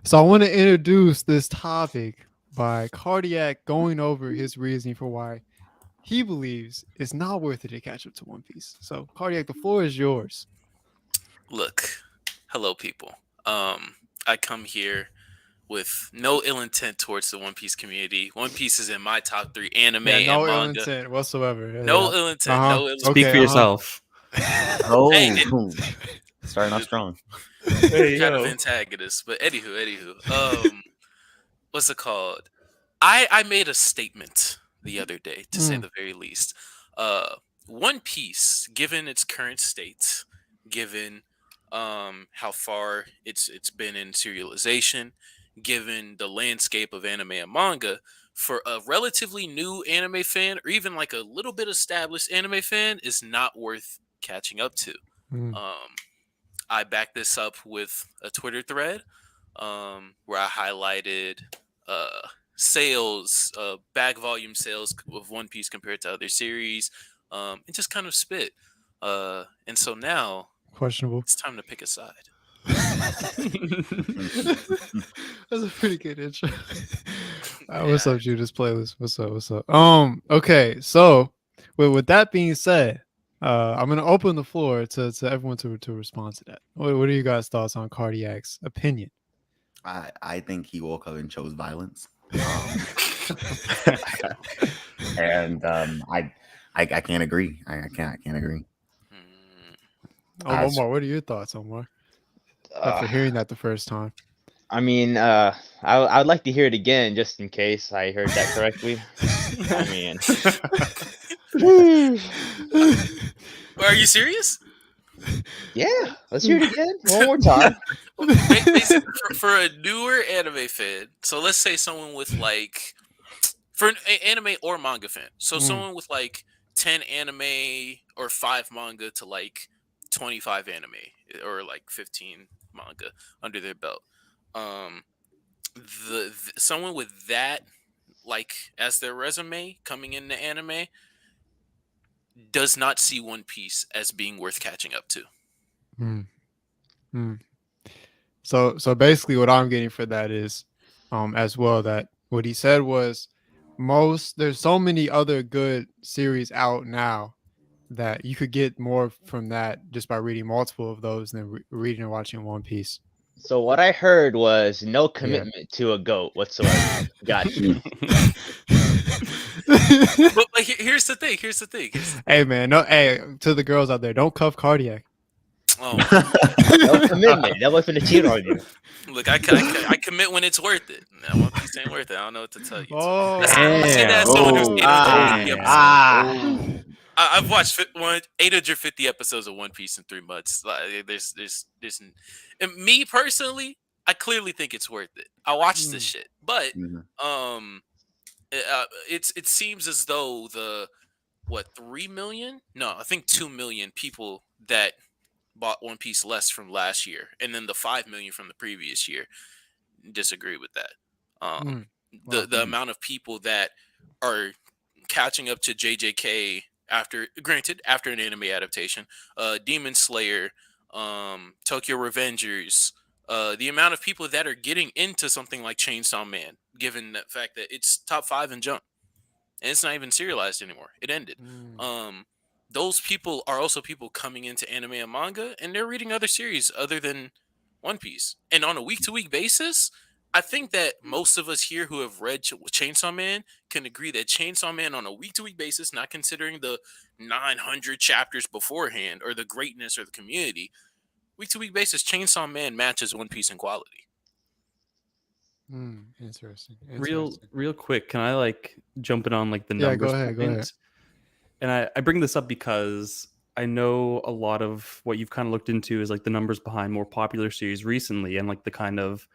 So I want to introduce this topic by Kardiac going over his reasoning for why he believes it's not worth it to catch up to One Piece. So Kardiac, the floor is yours. Look, hello, people. I come here with no ill intent towards the One Piece community. One Piece is in my top 3 anime Yeah, and no ill manga. intent whatsoever. No Yeah. ill Uh intent. huh. No ill Speak Okay. for intent. yourself. Hey, Oh, it, starting off it- strong. Hey kind of yo. antagonist. But anywho. What's it called? I made a statement the other day, to say Mm, the very least. Uh, One Piece, given its current state, given how far it's been in serialization, given the landscape of anime and manga, for a relatively new anime fan or even like a little bit established anime fan, is not worth catching up to. mm. Um, I back this up with a Twitter thread where I highlighted sales, back volume sales of One Piece compared to other series, and just kind of spit. And so now Questionable. it's time to pick a side. That's a pretty good intro. What's Yeah. up, Judas Playlist? What's up? What's up? Okay, so with that being said, I'm gonna open the floor to everyone to respond to that. What are you guys' thoughts on Cardiac's opinion? I think he woke up and chose violence. And I can't agree. I can't agree. Mm, As Omar, what are your thoughts, Omar? Uh, After hearing that the first time. I mean, I would like to hear it again just in case I heard that correctly. I mean, are you serious? yeah, let's hear it again one more time. Basically, for a newer anime fan, so let's say someone with like, for an anime or manga fan, so Mm, someone with like 10 anime or 5 manga to like 25 anime or like 15 manga under their belt. Um, someone with that like as their resume coming into anime does not see One Piece as being worth catching up to. mm, mm. So basically, what I'm getting for that is, as well, that what he said was there's so many other good series out now that you could get more from that just by reading multiple of those than reading and watching One Piece. So what I heard was no Yeah. commitment to a goat whatsoever. Got you. But here's the thing. Here's the thing. Here's the thing. Hey man, no, hey, to the girls out there, don't cuff Cardiac. Oh my No commitment. That wasn't a cheat on you. Look, I commit when it's worth it. Now, One Piece ain't worth it. I don't know what to tell you. Oh, I say that as Damn. someone who's Oh, 850 Ah, episodes. ah. I've watched 850 episodes of One Piece in 3 months. Like, and me personally, I clearly think it's worth it. I watched this shit, but Mhm. it seems as though the 3 million? No, I think 2 million people that bought One Piece less from last year, and then the 5 million from the previous year disagree with that. Um, Mm. Wow. the amount of people that are catching up to JJK after, granted, after an anime adaptation, Demon Slayer, Tokyo Revengers, the amount of people that are getting into something like Chainsaw Man, given the fact that it's top 5 in Jump and it's not even serialized anymore. It ended. Mm. Those people are also people coming into anime and manga, and they're reading other series other than One Piece. And on a week-to-week basis, I think that most of us here who have read Chainsaw Man can agree that Chainsaw Man on a week-to-week basis, not considering the 900 chapters beforehand or the greatness or the community, week-to-week basis, Chainsaw Man matches One Piece in quality. Interesting. Real quick, can I like jump in on like the Yeah, go numbers ahead. Go ahead. point? And I bring this up because I know a lot of what you've kind of looked into is like the numbers behind more popular series recently and like the kind of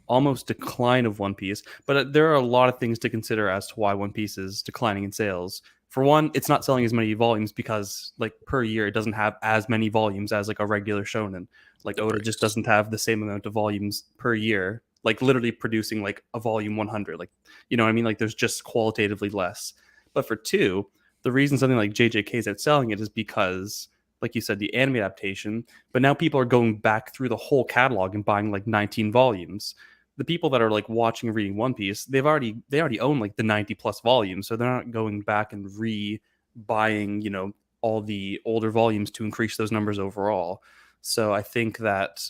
almost decline of One Piece. But there are a lot of things to consider as to why One Piece is declining in sales. For one, it's not selling as many volumes because like per year it doesn't have as many volumes as like a regular shonen. Like The Oda just breaks. doesn't have the same amount of volumes per year, like literally producing like a volume 100. Like, you know what I mean? Like there's just qualitatively less. But for two, the reason something like JJK is outselling it is because, like you said, the anime adaptation, but now people are going back through the whole catalog and buying like 19 volumes. the people that are like watching and reading One Piece, they already own like the 90 plus volumes, so they're not going back and buying, you know, all the older volumes to increase those numbers overall. So I think that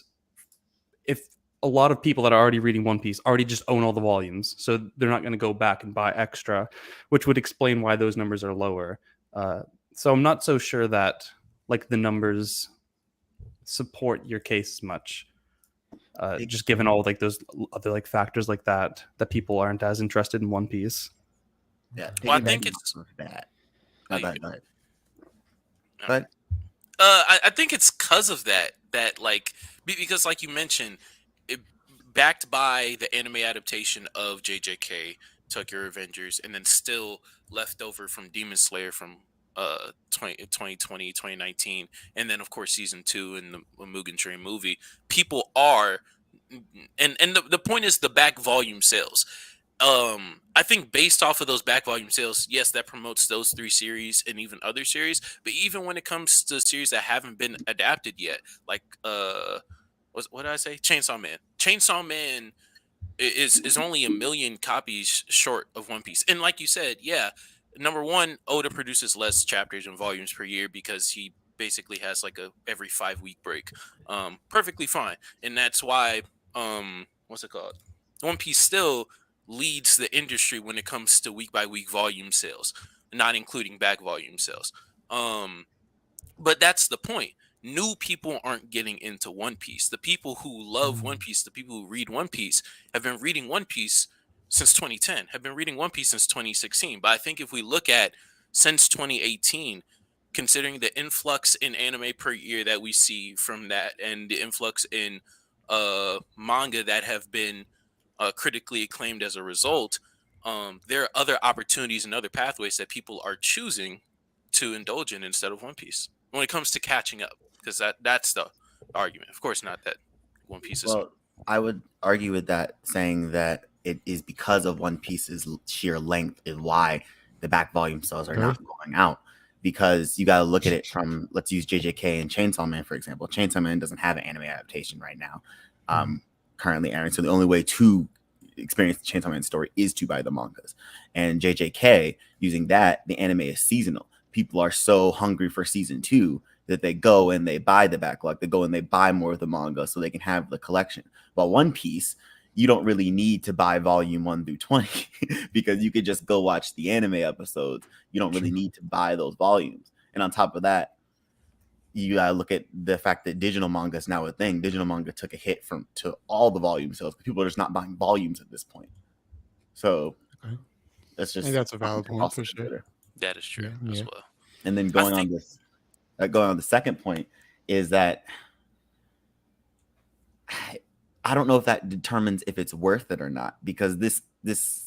if a lot of people that are already reading One Piece already just own all the volumes, so they're not going to go back and buy extra, which would explain why those numbers are lower. So I'm not so sure that like the numbers support your case much. Just given all like those other like factors like that people aren't as interested in One Piece. Yeah, Well, I think it's that. Oh, Go you ahead. No. But I think it's because of that like because like you mentioned, it, backed by the anime adaptation of JJK, Tokyo Revengers, and then still left over from Demon Slayer from 2020, 2019, and then of course season 2 in the Mugen Train movie. People are, and the point is the back volume sales. I think based off of those back volume sales, yes, that promotes those 3 series and even other series. But even when it comes to series that haven't been adapted yet, like what did I say? Chainsaw Man. Chainsaw Man is only 1 million copies short of One Piece. And like you said, yeah, number one, Oda produces less chapters and volumes per year because he basically has like a every 5 week break. Perfectly fine. And that's why what's it called? One Piece still leads the industry when it comes to week by week volume sales, not including back volume sales. But that's the point. New people aren't getting into One Piece. The people who love One Piece, the people who read One Piece, have been reading One Piece since 2010, have been reading One Piece since 2016. But I think if we look at since 2018, considering the influx in anime per year that we see from that and the influx in manga that have been critically acclaimed as a result, there are other opportunities and other pathways that people are choosing to indulge in instead of One Piece when it comes to catching up, because that's the argument. Of course, not that One Piece is. well, I would argue with that, saying that it is because of One Piece's sheer length is why the back volume sales are not going out. Because you got to look at it from, let's use JJK and Chainsaw Man, for example. Chainsaw Man doesn't have an anime adaptation right now, currently airing. So the only way to experience the Chainsaw Man story is to buy the mangas. And JJK, using that, the anime is seasonal. People are so hungry for season 2 that they go and they buy the backlog. They go and they buy more of the manga so they can have the collection. But One Piece, you don't really need to buy volume 1 through 20 because you could just go watch the anime episodes. You don't really need to buy those volumes. And on top of that, you gotta look at the fact that digital manga is now a thing. Digital manga took a hit to all the volume sales. People are just not buying volumes at this point. So that's just, I think that's a valid point for sure. That is true as well. And then going on the second point is that I don't know if that determines if it's worth it or not, because this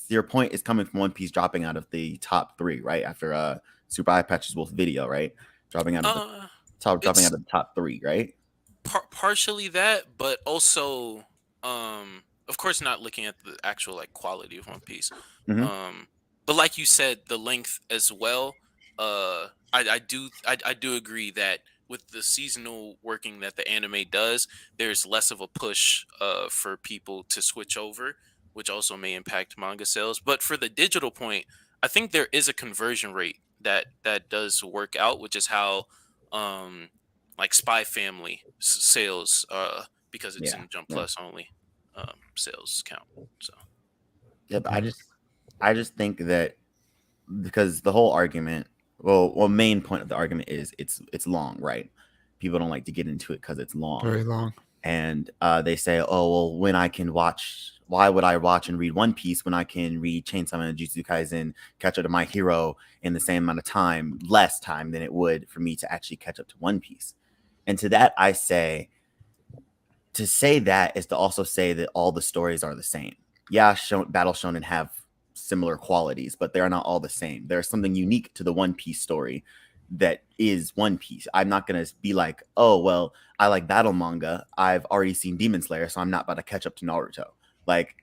your point is coming from One Piece dropping out of the top 3, right? After Super Eye Patch's Wolf video, right? Dropping out of the top 3, right? Partially that, but also of course not looking at the actual like quality of One Piece. But like you said, the length as well. I do agree that with the seasonal working that the anime does, there's less of a push for people to switch over, which also may impact manga sales. But for the digital point, I think there is a conversion rate that does work out, which is how like Spy Family sales, because it's in Jump Plus only, sales count. So yeah, but I just think that because the whole argument, well, main point of the argument is it's long, right? People don't like to get into it because it's long, very long, and they say, oh well, when I can watch, why would I watch and read One Piece when I can read Chainsaw Man, Jujutsu Kaisen, catch up to My Hero in the same amount of time, less time than it would for me to actually catch up to One Piece? And to that I say, to say that is to also say that all the stories are the same. Yeah, Battle Shonen have similar qualities, but they're not all the same. There's something unique to the One Piece story that is One Piece. I'm not going to be like, oh, well, I like battle manga. I've already seen Demon Slayer, so I'm not about to catch up to Naruto. Like,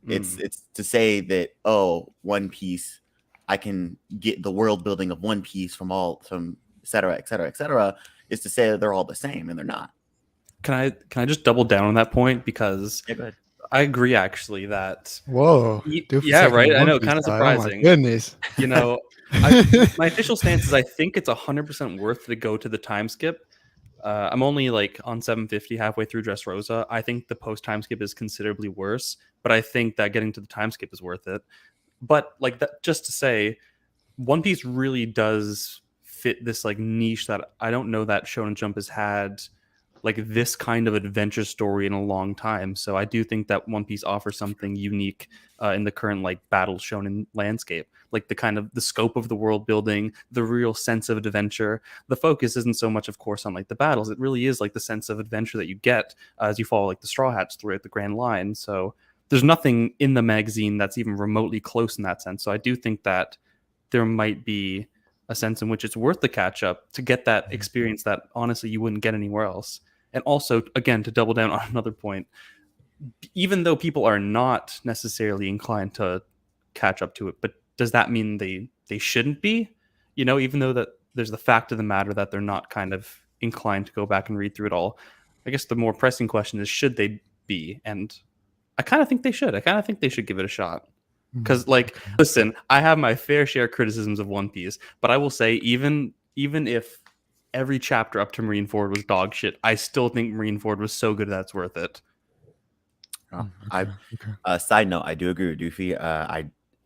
it's to say that, oh, One Piece, I can get the world building of One Piece from et cetera, et cetera, et cetera, is to say that they're all the same, and they're not. Can I just double down on that point? Because go ahead. I agree actually that Whoa. Doofy's yeah, taking the right. I One know, Piece kind of side. Oh my surprising. goodness. You know, my official stance is I think it's 100% worth to go to the time skip. I'm only like on 750 halfway through Dressrosa. I think the post time skip is considerably worse, but I think that getting to the time skip is worth it. But like that, just to say, One Piece really does fit this like niche that I don't know that Shonen Jump has had like this kind of adventure story in a long time. So I do think that One Piece offers something unique in the current like battle shonen landscape, like the kind of the scope of the world building, the real sense of adventure. The focus isn't so much, of course, on like the battles. It really is like the sense of adventure that you get as you follow like the Straw Hats throughout the Grand Line. So there's nothing in the magazine that's even remotely close in that sense. So I do think that there might be a sense in which it's worth the catch up to get that experience that honestly you wouldn't get anywhere else. And also, again, to double down on another point, even though people are not necessarily inclined to catch up to it, but does that mean they shouldn't be? You know, even though that there's the fact of the matter that they're not kind of inclined to go back and read through it all. I guess the more pressing question is, should they be? And I kind of think they should. I kind of think they should give it a shot. Because, like, listen, I have my fair share of criticisms of One Piece, but I will say, even if every chapter up to Marineford was dog shit, I still think Marineford was so good that's worth it. Side note, I do agree with Doofy.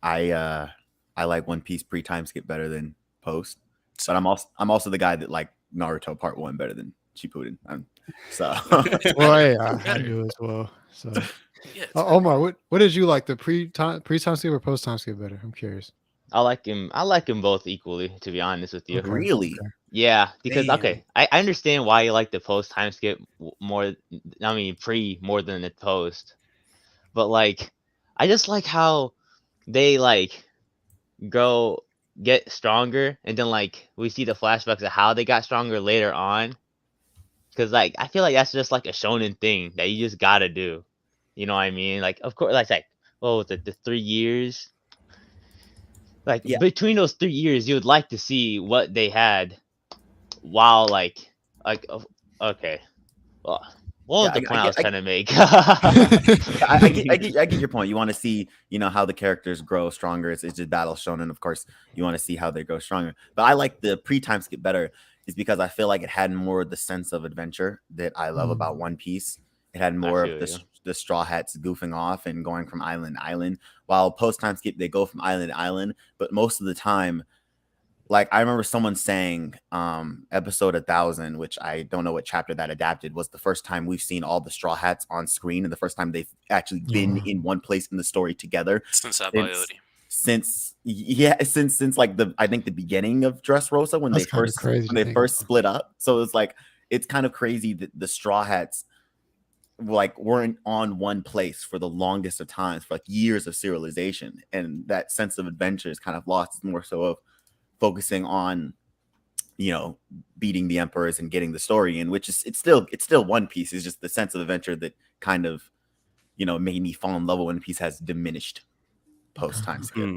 I like One Piece pre-time skip better than post, but I'm also the guy that like Naruto Part 1 better than Shippuden. So Well, hey, I do as well. So Yeah, Omar, what did you like, the pre-time skip or post-time skip better? I'm curious. I like him both equally, to be honest with you. Okay, really, Yeah, because Damn. okay, I understand why you like the post time skip more. I mean, pre more than the post, but like, I just like how they like get stronger, and then like we see the flashbacks of how they got stronger later on. Because like I feel like that's just like a shonen thing that you just gotta do. You know what I mean? Like of course, like what was it, the 3 years? Like Yeah. between those 3 years, you would like to see what they had while like okay. Well, what was Yeah, the point I was trying to make? I get your point. You want to see, how the characters grow stronger. It's just battle shonen, of course. You want to see how they grow stronger. But I like the pre-time skip better, is because I feel like it had more of the sense of adventure that I love about One Piece. It had more of the Straw Hats goofing off and going from island to island. While post-time skip, they go from island to island, but most of the time, like I remember someone saying episode 1000, which I don't know what chapter that adapted, was the first time we've seen all the Straw Hats on screen and the first time they've actually been in one place in the story together since like I think the beginning of Dressrosa when they first split up. So it's kind of crazy that the Straw Hats like weren't on one place for the longest of times, for like years of serialization, and that sense of adventure is kind of lost. It's more so of focusing on beating the emperors and getting the story in, which is it's still One Piece. It's just the sense of adventure that kind of made me fall in love with One Piece has diminished post time skip.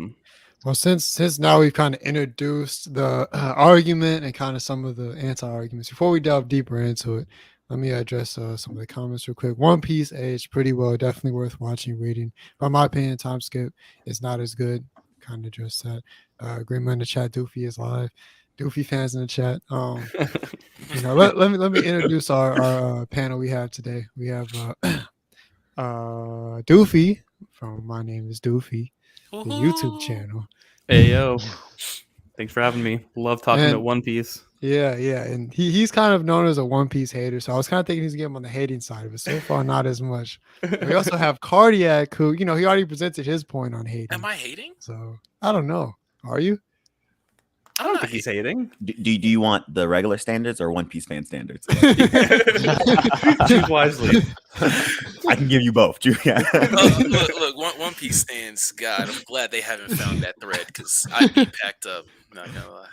Well, since now we've kind of introduced the argument and kind of some of the anti-arguments, before we delve deeper into it, let me address some of the comments real quick. One Piece aged pretty well, definitely worth watching, reading. By my opinion, time skip is not as good. Kind of address that. Agreement in the chat. Doofy is live. Doofy fans in the chat. Let me introduce our panel we have today. We have Doofy from My Name is Doofy, the YouTube channel. Hey yo, thanks for having me. Love talking about One Piece. Yeah, and he's kind of known as a One Piece hater, so I was kind of thinking he's getting on the hating side, but so far not as much. We also have Kardiac, who he already presented his point on hating. Am I hating? So I don't know. Are you? I don't think he's hating. Do you want the regular standards or One Piece fan standards? Choose wisely. I can give you both. Look, One Piece stands. God, I'm glad they haven't found that thread because I'd be packed up. Not gonna lie.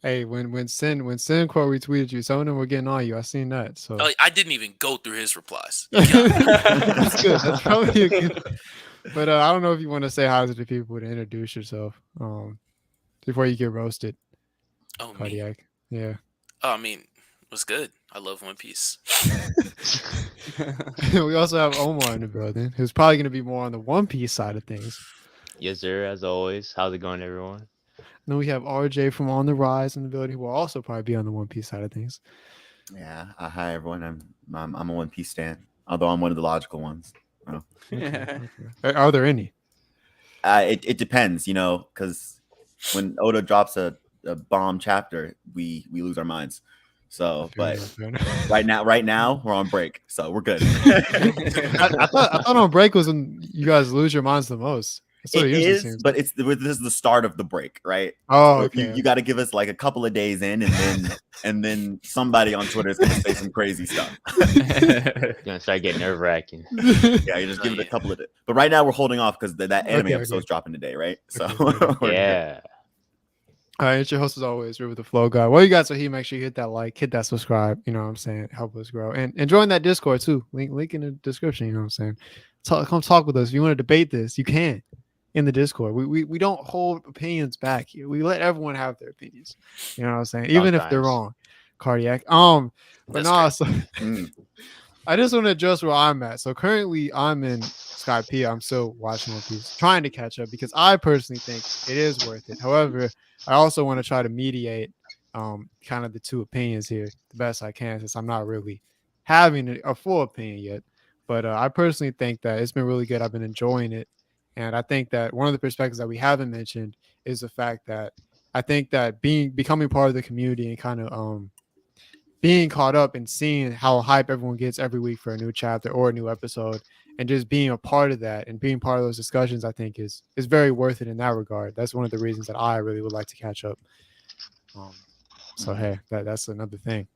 When Sin quote retweeted you, some of them were getting on you. I seen that. So I didn't even go through his replies. That's good. That's probably a good. But I don't know if you want to say hi to the people to introduce yourself before you get roasted. Oh, Kardiac. Yeah. Oh, I mean, what's good? I love One Piece. We also have Omar in the building, who's probably going to be more on the One Piece side of things. Yes, sir. As always. How's it going, everyone? Then we have RJ from On the Rise in the building, who will also probably be on the One Piece side of things. Yeah. Hi everyone. I'm a One Piece stan, although I'm one of the logical ones. Oh. Okay. Are there any? It depends, because when Oda drops a bomb chapter, we lose our minds. So, Fair but enough, fair enough. right now we're on break, so we're good. I thought on break was when you guys lose your minds the most. That's what It it usually is, seems. but this is the start of the break, right? Oh, So okay. you got to give us like a couple of days in, and then somebody on Twitter is going to say some crazy stuff. You're gonna start getting nerve wracking. Yeah, you just give it a couple of days. But right now we're holding off because that anime Okay, episode's okay. dropping today, right? So Okay. we're good. Yeah. All right, it's your host as always, River the Flow Guy. Well, you guys are here. Make sure you hit that like, hit that subscribe. You know what I'm saying? Help us grow. And join that Discord too. Link in the description. You know what I'm saying? Come talk with us. If you want to debate this, you can in the Discord. We don't hold opinions back here. We let everyone have their opinions. You know what I'm saying? Even if they're Sometimes. wrong. Kardiac. But That's no, great. so Mm. I just want to adjust where I'm at. So currently I'm in Skype. I'm still watching One Piece, trying to catch up because I personally think it is worth it. However, I also want to try to mediate kind of the two opinions here the best I can, since I'm not really having a full opinion yet. But I personally think that it's been really good. I've been enjoying it. And I think that one of the perspectives that we haven't mentioned is the fact that I think that becoming part of the community and kind of being caught up and seeing how hype everyone gets every week for a new chapter or a new episode, and just being a part of that and being part of those discussions, I think is very worth it in that regard. That's one of the reasons that I really would like to catch up. So hey, that's another thing.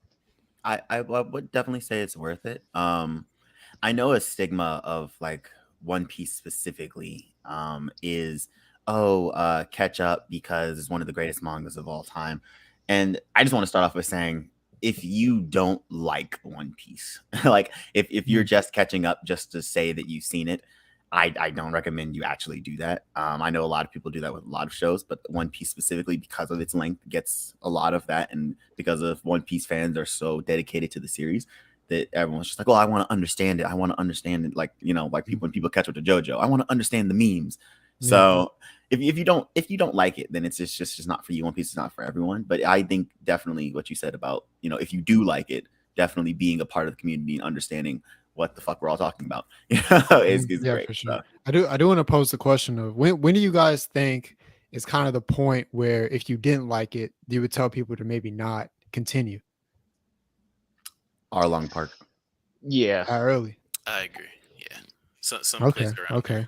I would definitely say it's worth it. I know a stigma of like One Piece specifically is catch up because it's one of the greatest mangas of all time. And I just want to start off by saying, if you don't like One Piece, like if you're just catching up just to say that you've seen it, I don't recommend you actually do that. I know a lot of people do that with a lot of shows, but One Piece specifically, because of its length, gets a lot of that, and because of One Piece fans are so dedicated to the series that everyone's just like, "Oh, I want to understand it. I want to understand it." Like like people when people catch up to JoJo, I want to understand the memes. So if you don't like it, then it's just not for you. One Piece is not for everyone. But I think definitely what you said about if you do like it, definitely being a part of the community and understanding what the fuck we're all talking about is great. For sure. I do want to pose the question of when do you guys think is kind of the point where if you didn't like it, you would tell people to maybe not continue? Arlong Park. Yeah. Early. I agree. Yeah. Some Okay. place around there. Okay.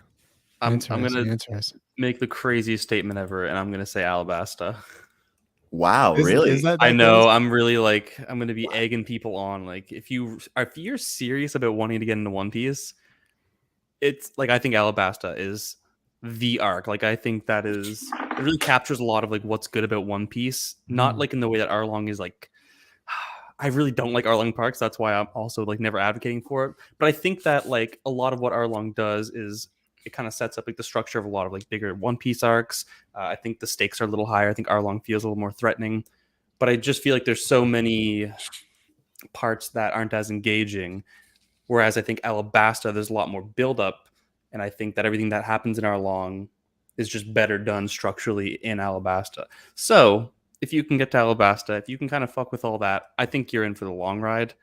I'm gonna Interesting. make the craziest statement ever, and I'm gonna say Alabasta. Wow, really? Is that I know. crazy? I'm really I'm gonna be egging people on. Like, if you're serious about wanting to get into One Piece, it's like I think Alabasta is the arc. Like, I think it really captures a lot of like what's good about One Piece. Not like in the way that Arlong is like. I really don't like Arlong Parks. That's why I'm also like never advocating for it. But I think that like a lot of what Arlong does is it kind of sets up like the structure of a lot of like bigger One Piece arcs. I think the stakes are a little higher. I think Arlong feels a little more threatening. But I just feel like there's so many parts that aren't as engaging. Whereas I think Alabasta, there's a lot more buildup. And I think that everything that happens in Arlong is just better done structurally in Alabasta. So if you can get to Alabasta, if you can kind of fuck with all that, I think you're in for the long ride.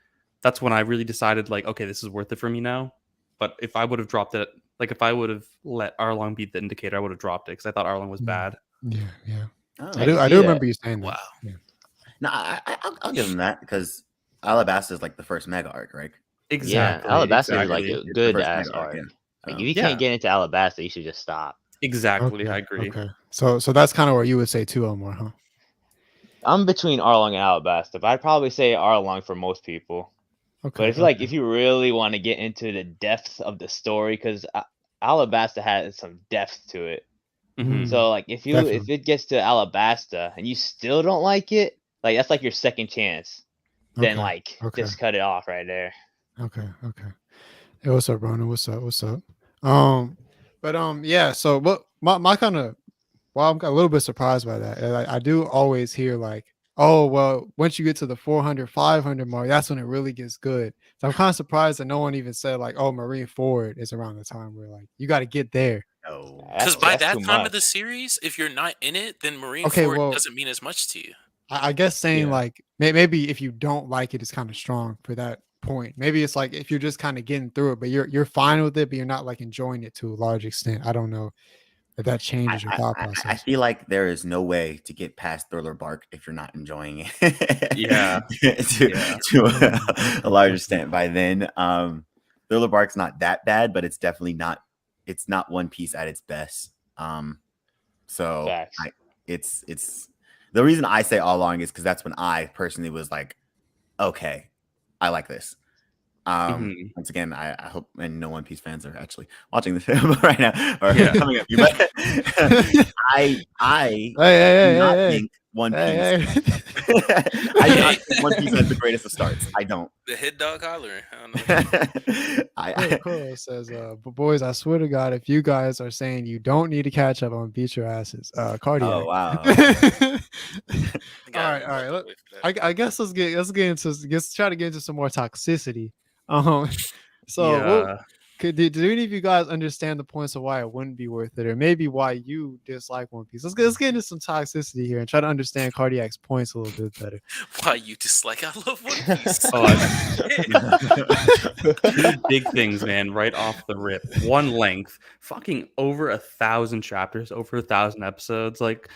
That's when I really decided, like, okay, this is worth it for me now. But if I would have dropped it, like if I would have let Arlong be the indicator, I would have dropped it because I thought Arlong was bad. Yeah. Oh. I do remember you saying that. Wow. Yeah. No, I'll give them that because Alabasta is like the first mega arc, right? Exactly. Yeah. Alabasta is exactly. like a It's the good first ass mega arc, arc. yeah. Like if you Yeah. can't get into Alabasta, you should just stop. Exactly. Okay, I agree. Okay. So that's kind of where you would say too, Omar, huh? I'm between Arlong and Alabasta, but I'd probably say Arlong for most people. Okay. But if if you really want to get into the depths of the story, because Alabasta has some depth to it. Mhm. So like if Definitely. it gets to Alabasta and you still don't like it, like that's like your second chance. Then Okay, like okay. just cut it off right there. Okay. Hey, what's up, Ronan? What's up? Yeah. So, what my kind of, well, I'm a little bit surprised by that. And I do always hear like Oh, well, once you get to the 400, 500 mark, that's when it really gets good. So I'm kind of surprised that no one even said like, oh, Marine Ford is around the time where like you got to get there. No. Because by That's that too time of the much. series, if you're not in it, then Marine Okay, Ford well, doesn't mean as much to you. I guess saying Yeah. like maybe if you don't like it, it's kind of strong for that point. Maybe it's like if you're just kind of getting through it, but you're fine with it, but you're not like enjoying it to a large extent. I don't know if that changes your thought I process. feel like there is no way to get past Thriller Bark if you're not enjoying it. Yeah. Yeah. To a large extent by then. Thriller Bark's not that bad, but it's definitely not. It's not One Piece at its best. So Facts. it's the reason I say all along is because that's when I personally was like, okay, I like this. Mhm. Once again, I hope and no One Piece fans are actually watching this film right now or Yeah. coming up. But I Hey, do hey, not hey, think One hey, Piece. hey, hey. I do not think One Piece has the greatest of starts. I don't. The head dog hollering. I don't know. Kuro says, but boys, I swear to God, if you guys are saying you don't need to catch up on Beat Your Asses, Cardiac. Oh wow. Gotta All love right. the way for that. I guess let's get into try to get into some more toxicity. So Yeah. do any of you guys understand the points of why it wouldn't be worth it, or maybe why you dislike One Piece? Let's get into some toxicity here and try to understand Cardiac's points a little bit better. Why you dislike? I love One Piece. Oh, two big things, man, right off the rip. One, length, fucking over 1,000 chapters, over 1,000 episodes. Like,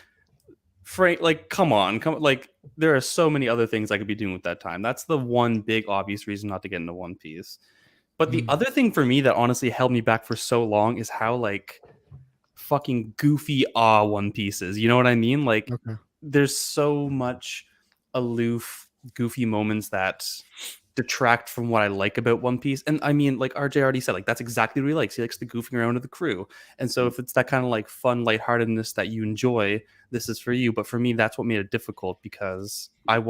Frank, like, come on, like, there are so many other things I could be doing with that time. That's the one big obvious reason not to get into One Piece. But the other thing for me that honestly held me back for so long is how like fucking goofy One Piece is. You know what I mean? Like, Okay. there's so much aloof, goofy moments that detract from what I like about One Piece. And I mean, like RJ already said, like that's exactly what he likes. He likes the goofing around with the crew. And so if it's that kind of like fun lightheartedness that you enjoy, this is for you. But for me, that's what made it difficult because I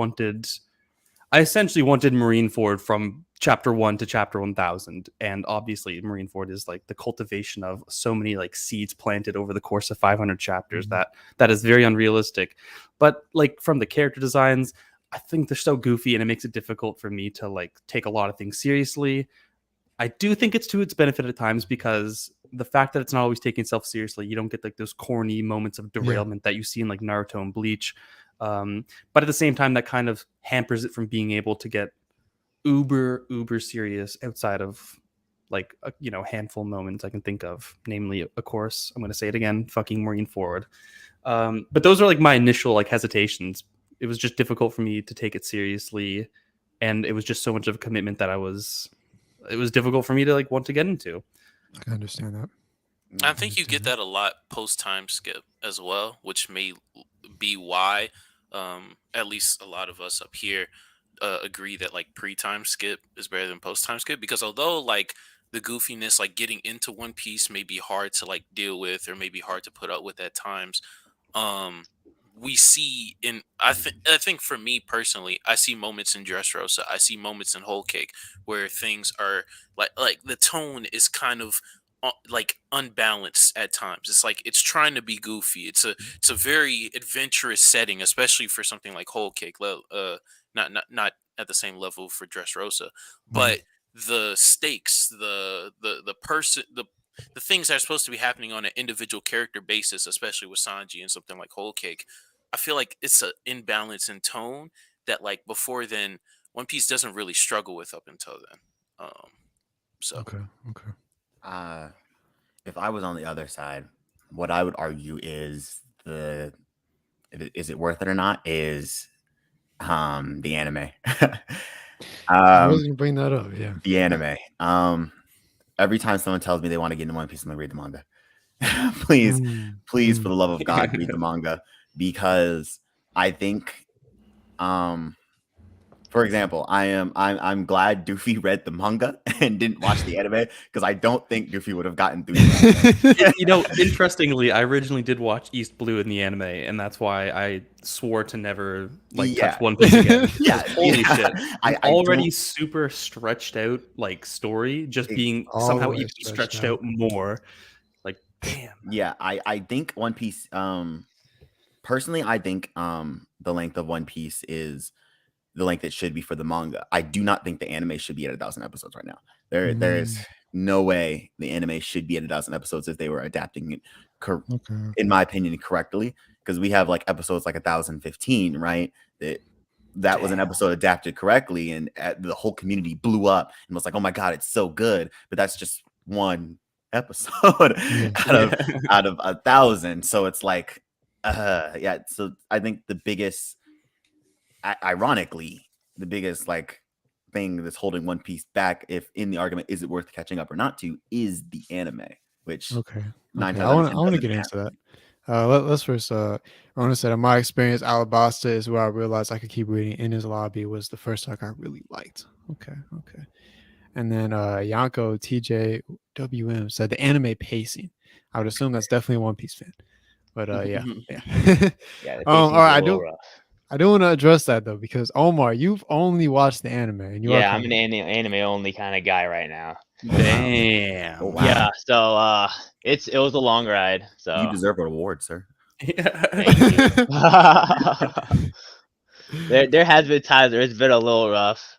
essentially wanted Marineford from chapter 1 to chapter 1000. And obviously Marineford is like the cultivation of so many like seeds planted over the course of 500 chapters that is very unrealistic. But like from the character designs, I think they're so goofy and it makes it difficult for me to like take a lot of things seriously. I do think it's to its benefit at times because the fact that it's not always taking itself seriously, you don't get like those corny moments of derailment that you see in like Naruto and Bleach. But at the same time, that kind of hampers it from being able to get uber serious outside of like a handful moments I can think of. Namely, of course, I'm going to say it again, fucking Marineford. But those are like my initial like hesitations. It was just difficult for me to take it seriously, and it was just so much of a commitment that it was difficult for me to like want to get into. I can understand that. I think you get that a lot post time skip as well, which may be why at least a lot of us up here agree that like pre time skip is better than post time skip, because although like the goofiness, like getting into One Piece may be hard to like deal with or maybe hard to put up with at times, we see in I think for me personally, I see moments in Dressrosa, I see moments in Whole Cake where things are like the tone is kind of like unbalanced at times. It's like it's trying to be goofy. It's a very adventurous setting, especially for something like Whole Cake. Not at the same level for Dressrosa, but the stakes, the person, the things that are supposed to be happening on an individual character basis, especially with Sanji and something like Whole Cake, I feel like it's an imbalance in tone that like before then One Piece doesn't really struggle with up until then. So Okay. If I was on the other side, what I would argue is is it worth it or not is the anime. I was gonna bring that up. Yeah. The anime. Every time someone tells me they want to get into One Piece, I'm gonna read the manga. Please, for the love of God, read the manga, because I think for example, I'm glad Doofy read the manga and didn't watch the anime, because I don't think Doofy would have gotten through it. Interestingly, I originally did watch East Blue in the anime, and that's why I swore to never touch One Piece again. Holy shit! I already super stretched out like story, just being somehow even stretched out more. Like, damn. Yeah, I think One Piece. Personally, I think the length of One Piece is the length it should be for the manga. I do not think the anime should be at 1,000 episodes right now. There's no way the anime should be at 1,000 episodes if they were adapting it, in my opinion, correctly. Because we have like episodes like 1,015, right? That was an episode adapted correctly, and the whole community blew up and was like, "Oh my god, it's so good!" But that's just one episode out of 1,000. So it's like, yeah. So I think the biggest, ironically, the biggest like thing that's holding One Piece back, if in the argument is it worth catching up or not to, is the anime. Which I want to get into that. Let's first. I want to say that my experience, Alabasta, is where I realized I could keep reading. In His Lobby was the first arc I really liked. Okay. And then Yanko TJWM said the anime pacing. I would assume that's definitely a One Piece fan. But yeah. Yeah. All right, I do want to address that though, because Omar, you've only watched the anime, and you I'm an anime only kind of guy right now. Damn. Oh, wow. Yeah, so it was a long ride. So You deserve an award, sir. thank you. there has been times where it's been a little rough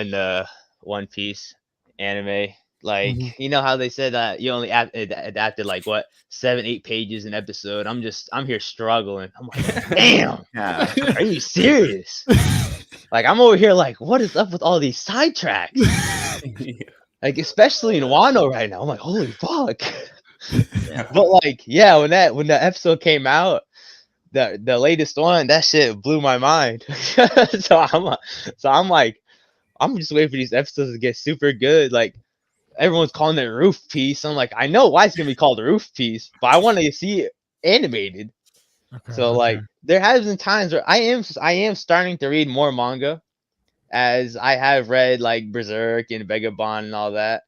in the One Piece anime. Like you know how they said that you only adapted like what 7-8 pages an episode. I'm here struggling. I'm like, damn, are you serious? Like I'm over here like, what is up with all these sidetracks? Like especially in Wano right now. I'm like, holy fuck. But like, yeah, when the episode came out, the latest one, that shit blew my mind. so I'm like, I'm just waiting for these episodes to get super good. Like everyone's calling it Roof Piece. I'm like, I know why it's gonna be called Roof Piece, but I want to see it animated. Like there has been times where I am starting to read more manga, as I have read like Berserk and Vagabond and all that,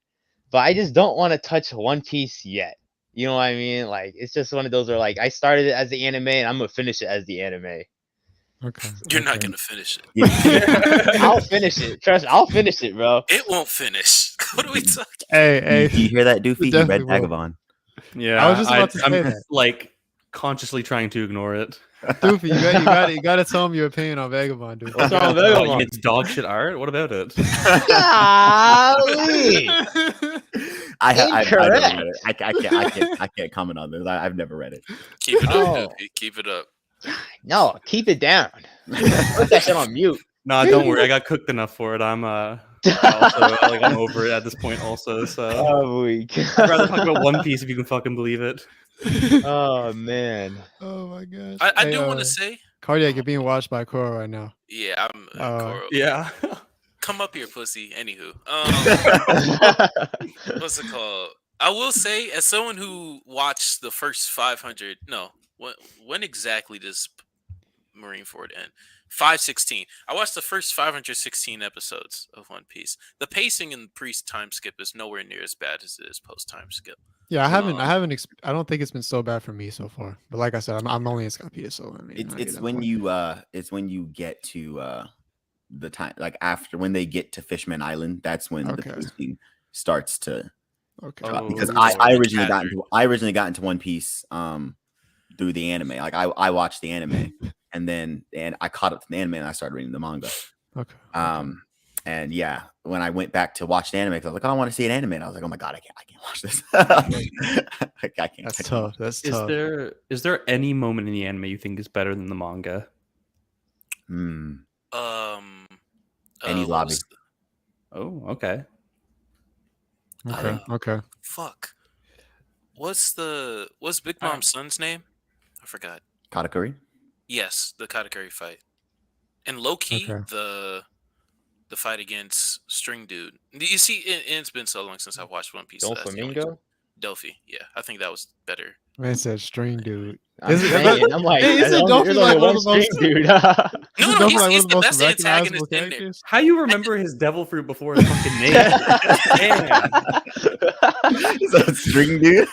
but I just don't want to touch One Piece yet. You know what I mean? Like it's just one of those where like I started it as the anime and I'm gonna finish it as the anime. You're not gonna finish it. I'll finish it. Trust me, I'll finish it, bro. It won't finish. What are we talking? Hey, Do you hear that, Doofy? He read Vagabond. Yeah, I was just about to say I'm that. like consciously trying to ignore it. Doofy, you got to tell him your opinion on Vagabond, Doofy. What's wrong with Vagabond? It's dog shit art. What about it? Golly. I've never read it. I can't comment on this. I've never read it. Keep it up, Doofy. Keep it up. No, keep it down. Put that shit on mute. Nah, don't worry. I got cooked enough for it. I'm I'm over it at this point. Also, so Oh, weak. I'd rather talk about One Piece if you can fucking believe it. Oh man. Oh my gosh. I do want to say, Kardiac, you're being watched by Koro right now. yeah, I'm Koro. Yeah. Come up here, pussy. Anywho, what's it called? I will say, as someone who watched the first 500, no, when exactly does Marineford end? 516. I watched the first 516 episodes of One Piece. The pacing in pre-time skip is nowhere near as bad as it is post-time skip. Yeah, I don't think it's been so bad for me so far. But like I said, I'm only in Scotia, so I mean, It's when you get to the time, like after when they get to Fishman Island, that's when the pacing starts to drop. Because I originally got into One Piece through the anime. Like I watched the anime and I caught up to the anime and I started reading the manga. And yeah, when I went back to watch the anime, because I was like, oh, I want to see an anime, and I was like, oh my god, I can't watch this. I can't. That's tough. That's tough. Is there any moment in the anime you think is better than the manga? Any lobby. Oh, okay. Okay. Fuck. What's Big Mom's son's name? I forgot. Katakuri? Yes, the Katakuri fight. And low key, the fight against String Dude. You see, it's been so long since I watched One Piece. Doofy. Yeah, I think that was better. Man said String Dude. I'm like, there's only one String Dude. No, he's the best antagonist in there. How you remember his devil fruit before his fucking name? Damn. Is that String Dude?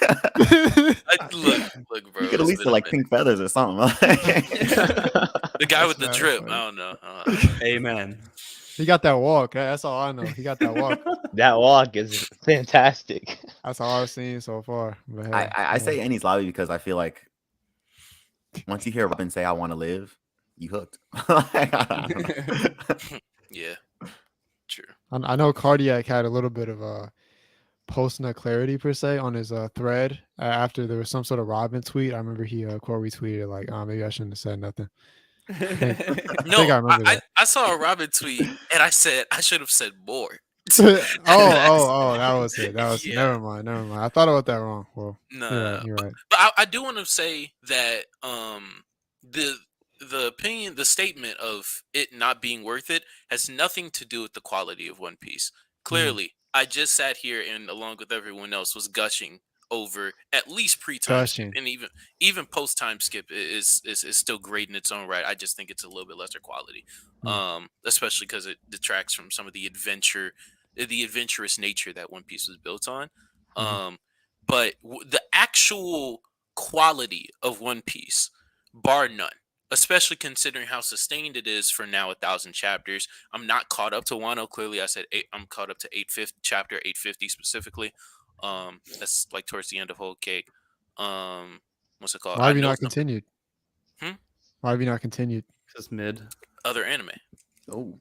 Look, bro. You could at least like pink feathers or something. The guy with the drip. Funny. I don't know. Amen. He got that walk. That's all I know. He got that walk. That walk is fantastic. That's all I've seen so far. But hey, I say Enies Lobby because I feel like once you hear Robin say "I want to live," you hooked. I don't know. Yeah, true. I know Kardiac had a little bit of a post nut clarity per se on his thread after there was some sort of Robin tweet. I remember he quote retweeted like, "Oh, maybe I shouldn't have said nothing." I think No, I remember that. I saw a Robin tweet and I said I should have said more. That was it. That was it. Yeah. Never mind. I thought about that wrong. Well, No, you're right. but I do want to say that the opinion, the statement of it not being worth it has nothing to do with the quality of One Piece. Clearly, I just sat here and along with everyone else was gushing over at least pre-time skip, Gushing. and even post time skip is still great in its own right. I just think it's a little bit lesser quality, especially because it detracts from some of the adventurous nature that One Piece was built on. But the actual quality of One Piece, bar none, especially considering how sustained it is for now 1,000 chapters. I'm not caught up to Wano. Clearly, I said I'm caught up to chapter 850 specifically. That's like towards the end of Whole Cake. What's it called? Why have you not continued? Hmm? Why have you not continued? Just mid. Other anime. Oh,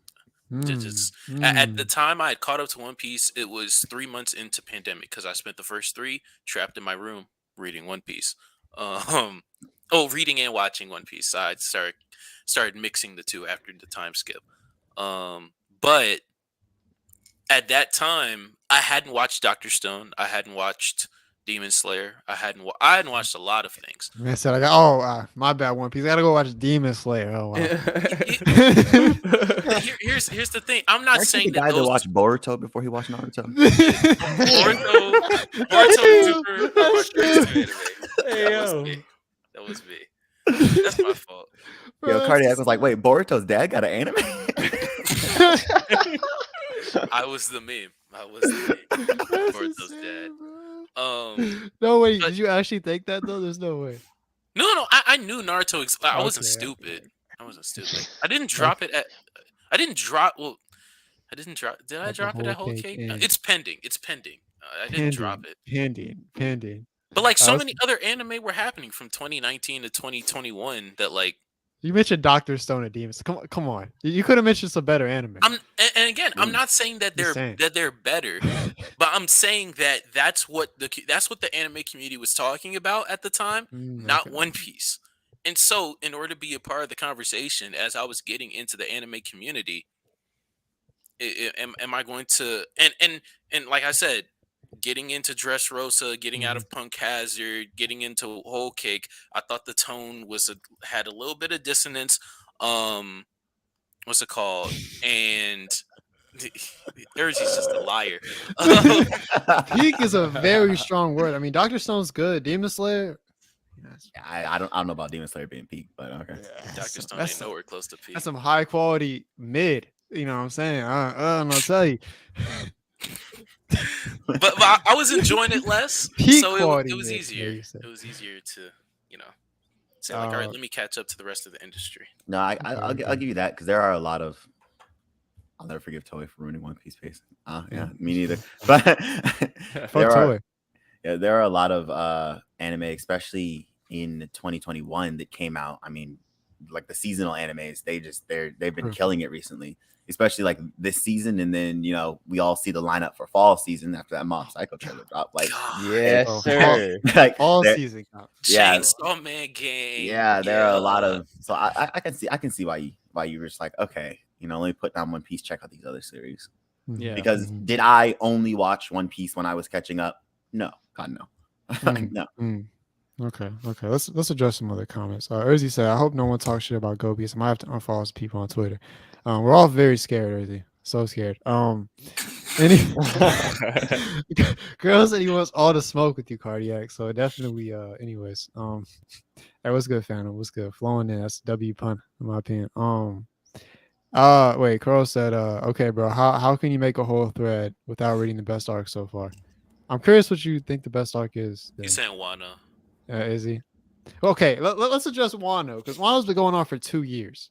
At the time I had caught up to One Piece, it was 3 months into pandemic because I spent the first 3 trapped in my room reading One Piece. Reading and watching One Piece. So I started mixing the two after the time skip. But at that time, I hadn't watched Dr. Stone. I hadn't watched Demon Slayer. I hadn't watched a lot of things. I said, my bad, One Piece. I gotta go watch Demon Slayer. Oh, wow. Here's the thing. I'm not saying the guy that watched Boruto before he watched Naruto. That was me. That's my fault. Yo, Kardiac was like, "Wait, Boruto's dad got an anime?" I was the meme. Boruto's dad. No way. Did you actually think that though? There's no way. No. I knew Naruto. I wasn't stupid. I wasn't stupid. I didn't drop it at. I didn't drop. Well, I didn't drop. Did I drop it at Whole Cake? It's pending. It's pending. I didn't drop it. Pending. But like so many other anime were happening from 2019 to 2021 that like. You mentioned Dr. Stone and Demons. Come on. You could have mentioned some better anime. And again, I'm not saying that they're better, but I'm saying that that's what the anime community was talking about at the time, not One Piece. And so, in order to be a part of the conversation, as I was getting into the anime community, am I going to and like I said, getting into Dressrosa, getting out of Punk Hazard, getting into Whole Cake, I thought the tone had a little bit of dissonance. What's it called? And Urzy's just a liar. Peak is a very strong word. I mean, Dr. Stone's good. Demon Slayer. I don't know about Demon Slayer being peak, but okay. Dr. Stone ain't nowhere close to peak. That's some high quality mid. You know what I'm saying? I'll tell you. but I was enjoying it less, so it was easier. It was easier to, say like, all right, let me catch up to the rest of the industry. No, I'll give you that because there are a lot of. I'll never forgive Toei for ruining One Piece pacing. Yeah, me neither. But there are a lot of anime, especially in 2021, that came out. I mean, like the seasonal animes, they've been killing it recently. Especially like this season, and then we all see the lineup for fall season after that Mob Psycho trailer dropped. Like, yes, sir. Like all season. Chainsaw Man game. Yeah, there are a lot of. So I can see why you were just like, okay, let me put down One Piece, check out these other series. Yeah. Because did I only watch One Piece when I was catching up? No, God no. No. Okay. Let's address some other comments. Urzy said, "I hope no one talks shit about Gobius. I might have to unfollow some people on Twitter. We're all very scared, Urzy. So scared. Girl said he wants all the smoke with you, Kardiac. So definitely. Anyways. That was good, fan. It was good. Flowing in. That's W pun, in my opinion. Wait. Carl said, okay, bro. How can you make a whole thread without reading the best arc so far? I'm curious what you think the best arc is. He's saying Wano. Is he? Okay, let's address Wano, because Wano's been going on for 2 years,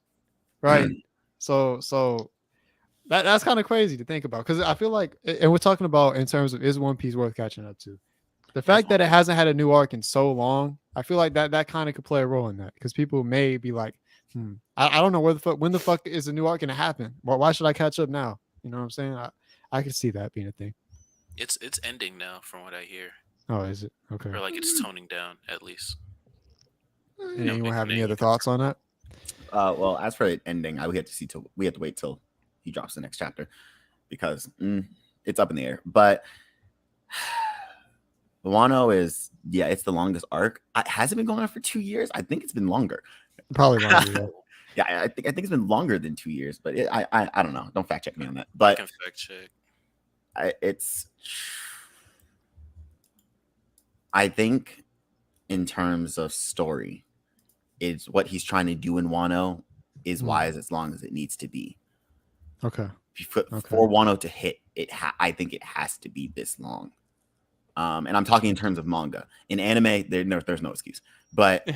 right? So that's kind of crazy to think about, because I feel like, and we're talking about in terms of, is One Piece worth catching up to? The fact that it hasn't had a new arc in so long, I feel like that kind of could play a role in that, because people may be like, I don't know when the fuck is the new arc gonna happen. Why should I catch up now? You know what I'm saying? I can see that being a thing. It's ending now, from what I hear, Oh, is it? Okay. or like it's toning down at least. And anyone have any other thoughts on that? Well, as for it ending, we have to wait till he drops the next chapter because it's up in the air. But Wano is it's the longest arc. Has it been going on for 2 years? I think it's been longer. Probably longer. Yeah, I think it's been longer than 2 years, but I don't know. Don't fact check me on that. But I can fact check. I think in terms of story, it's what he's trying to do in Wano is why is as long as it needs to be. Okay. For Wano to hit it, I think it has to be this long. And I'm talking in terms of manga. In anime, there's no excuse. But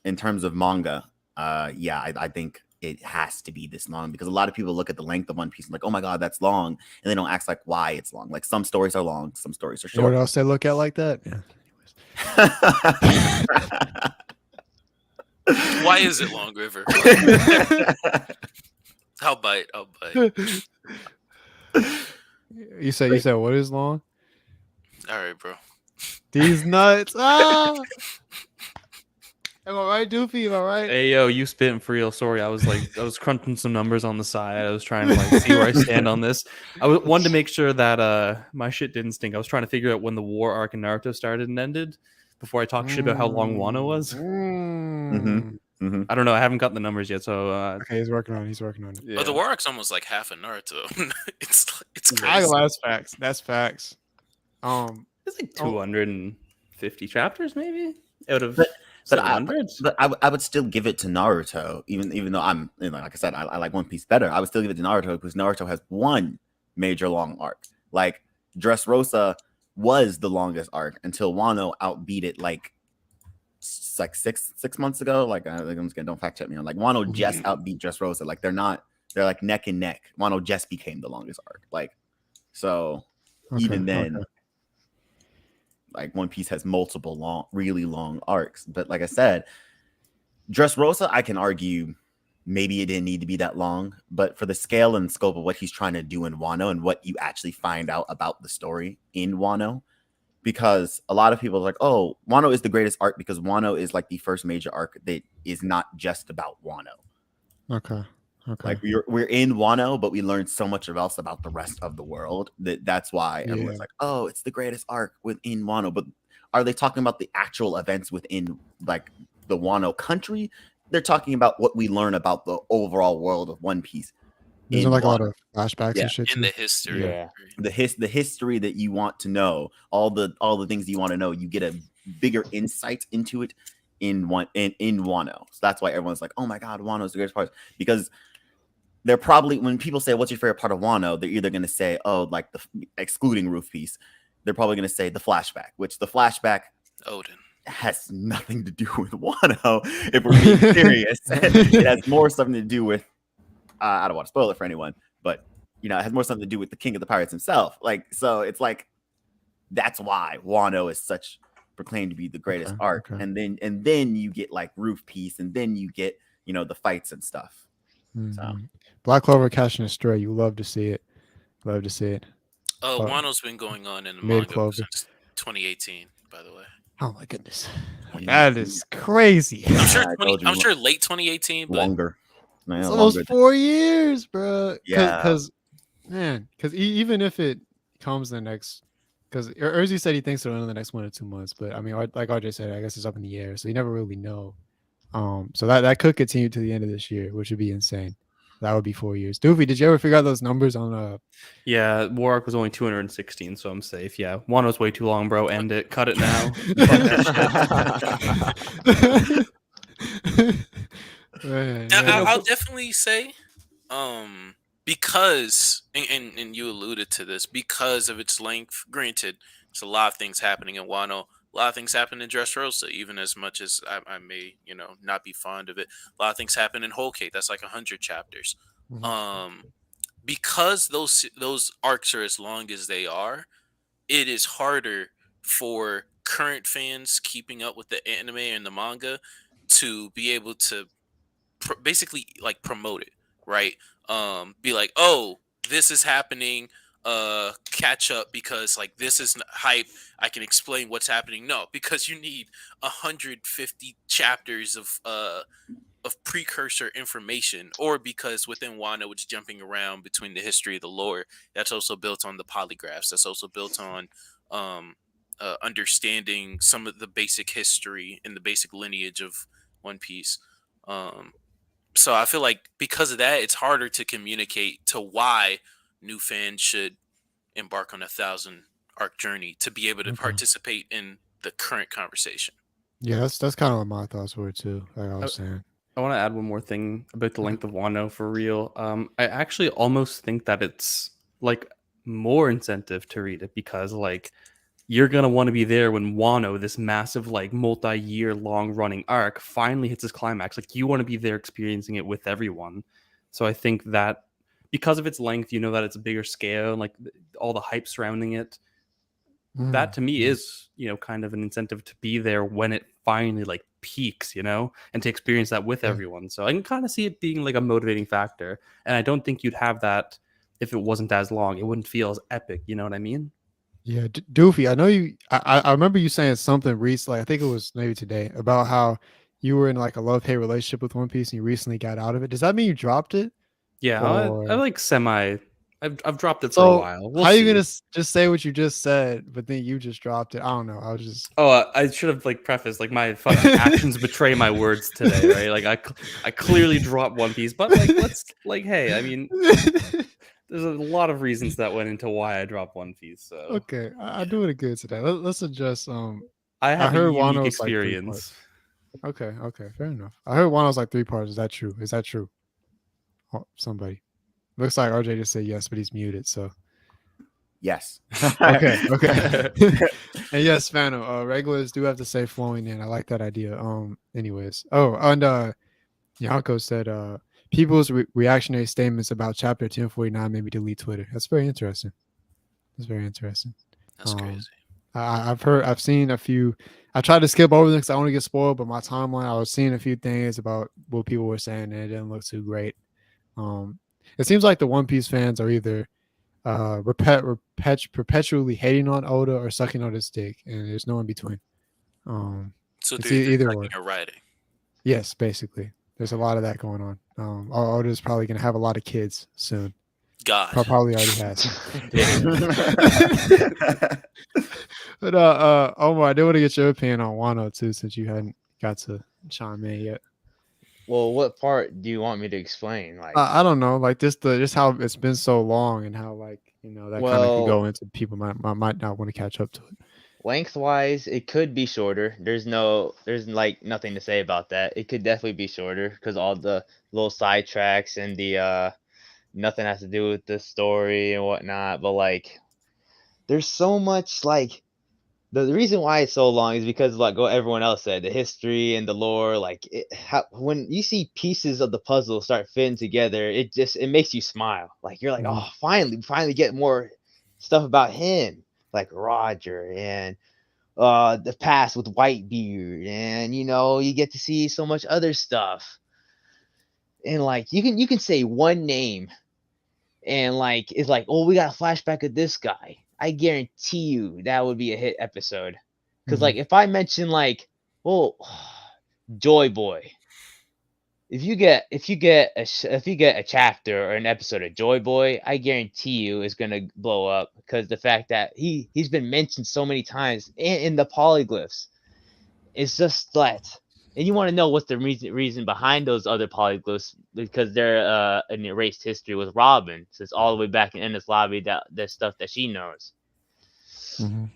in terms of manga, I think it has to be this long because a lot of people look at the length of One Piece and like, oh my god, that's long, and they don't ask like why it's long. Like some stories are long, some stories are short. You know what else they look at like that? Yeah. Why is it long, River? I'll bite. You said what is long? All right, bro. These nuts. Ah! Am I right, Doofy? Am I right? Hey yo, you spitting for real. Sorry, I was crunching some numbers on the side. I was trying to see where I stand on this. Wanted to make sure that my shit didn't stink. I was trying to figure out when the war arc in Naruto started and ended before I talk shit about how long Wano was. I don't know. I haven't got the numbers yet, so okay, he's working on it. Yeah. But the war arc's almost like half of Naruto. it's I crazy. that's facts. That's facts. It's like 250 chapters, maybe out of. But I would still give it to Naruto, even though I'm like I said, I like One Piece better. I would still give it to Naruto because Naruto has one major long arc. Like Dressrosa was the longest arc until Wano outbeat it like 6 months ago. Like I'm just gonna don't fact check me on like Wano just outbeat Dressrosa. Like they're like neck and neck. Wano just became the longest arc. Like so even then. Okay. Like One Piece has multiple really long arcs, but like I said, Dressrosa, I can argue maybe it didn't need to be that long, but for the scale and scope of what he's trying to do in Wano and what you actually find out about the story in Wano, because a lot of people are like, oh, Wano is the greatest arc because Wano is like the first major arc that is not just about Wano. Okay. Like we're in Wano, but we learned so much else about the rest of the world that's why everyone's like, oh, it's the greatest arc within Wano. But are they talking about the actual events within like the Wano country? They're talking about what we learn about the overall world of One Piece. There's like a lot of flashbacks and shit in the history. Yeah. The history that you want to know, all the things you want to know, you get a bigger insight into it in Wano. So that's why everyone's like, oh my god, Wano is the greatest part because they're probably when people say what's your favorite part of Wano, they're either going to say, oh, like excluding Roof Piece, they're probably going to say the flashback, which the flashback Odin has nothing to do with Wano. If we're being serious, it has more something to do with I don't want to spoil it for anyone, but it has more something to do with the King of the Pirates himself. Like so, it's like that's why Wano is such proclaimed to be the greatest arc, and then you get like Roof Piece, and then you get the fights and stuff. So. Black Clover catching a stray. You love to see it. Wano's been going on in the manga since 2018, by the way. Oh my goodness, that is crazy. I'm sure late 2018, but longer. It's almost 4 years, bro. Yeah, because even if it comes the next, because Urzi said he thinks it'll end in the next 1 or 2 months, but I mean, like RJ said, I guess it's up in the air, so you never really know. So that could continue to the end of this year, which would be insane. That would be 4 years. Doofy, did you ever figure out those numbers on Yeah, war arc was only 216, so I'm safe. Yeah, Wano's way too long, bro. End it. Cut it now. I'll definitely say, because and you alluded to this, because of its length. Granted, there's a lot of things happening in Wano. A lot of things happen in Dressrosa, even as much as I may, not be fond of it. A lot of things happen in Whole Cake. That's like 100 chapters. Because those arcs are as long as they are, it is harder for current fans keeping up with the anime and the manga to be able to basically like promote it, right? Be like, oh, this is happening, catch up because like this is hype. I can explain what's happening. No, because you need 150 chapters of precursor information, or because within Wano it's jumping around between the history of the lore that's also built on the polygraphs, that's also built on understanding some of the basic history and the basic lineage of One Piece. So I feel like because of that, it's harder to communicate to why new fans should embark on a 1,000 arc journey to be able to Okay. participate in the current conversation. Yeah, that's kind of what my thoughts were too. Like I was Oh, saying. I want to add one more thing about the length of Wano for real. I actually almost think that it's like more incentive to read it because like you're gonna want to be there when Wano, this massive like multi-year long running arc, finally hits its climax. Like you want to be there experiencing it with everyone. So I think that because of its length, you know that it's a bigger scale and like all the hype surrounding it. That to me is, you know, kind of an incentive to be there when it finally like peaks, you know, and to experience that with Yeah. everyone. So I can kind of see it being like a motivating factor. And I don't think you'd have that if it wasn't as long. It wouldn't feel as epic, you know what I mean? Yeah, Doofy, I know you. I remember you saying something recently. I think it was maybe today about how you were in like a love hate relationship with One Piece and you recently got out of it. Does that mean you dropped it? Yeah, I Or like I've dropped it for a so while. We'll how you see. gonna just say what you just said, but then you just dropped it? I don't know. I was just Oh, I should have like prefaced like my fucking actions betray my words today, right? Like I clearly dropped One Piece, but like let's like hey, I mean, there's a lot of reasons that went into why I dropped One Piece. So okay. I do it again today. Let's adjust. I I have a heard unique Wano's like 3 parts. experience. Okay, fair enough. I heard Wano's like 3 parts. Is that true? Is that true? Oh, somebody. Looks like RJ just said yes, but he's muted. So Yes. okay. And yes, Fano, regulars do have to say flowing in. I like that idea. Anyways. Oh, and Yanko said people's reactionary statements about chapter 1049 made me delete Twitter. That's very interesting. That's very interesting. That's crazy. I've seen a few. I tried to skip over them because I want to get spoiled, but my timeline, I was seeing a few things about what people were saying, and it didn't look too great. It seems like the One Piece fans are either perpetually hating on Oda or sucking on his dick, and there's no in between. So It's they're either sucking or. or riding. Yes, basically. There's a lot of that going on. Oda's probably gonna have a lot of kids soon. God. Probably already has. But Omar, I do want to get your opinion on Wano too, since you hadn't got to chime in yet. Well, what part do you want me to explain? Like, I don't know, like just how it's been so long and how like that kind of could go into people might not want to catch up to it. lengthwise, it could be shorter. There's like nothing to say about that. It could definitely be shorter because all the little sidetracks and the nothing has to do with the story and whatnot. But like, there's so much like the reason why it's so long is because like what everyone else said, the history and the lore. Like, when you see pieces of the puzzle start fitting together, it makes you smile. Like you're like, Mhm. oh, finally get more stuff about him, like Roger and the past with Whitebeard, and you get to see so much other stuff. And like you can say one name and like it's like, oh, we got a flashback of this guy. I guarantee you that would be a hit episode. Because like if I mention like, well, Joy Boy, if you get a chapter or an episode of Joy Boy, I guarantee you it's gonna blow up because the fact that he's been mentioned so many times in the polyglyphs. It's just that, and you want to know what's the reason behind those other polyglyphs because they're an erased history with Robin, so it's all the way back in Ennis Lobby that there's stuff that she knows.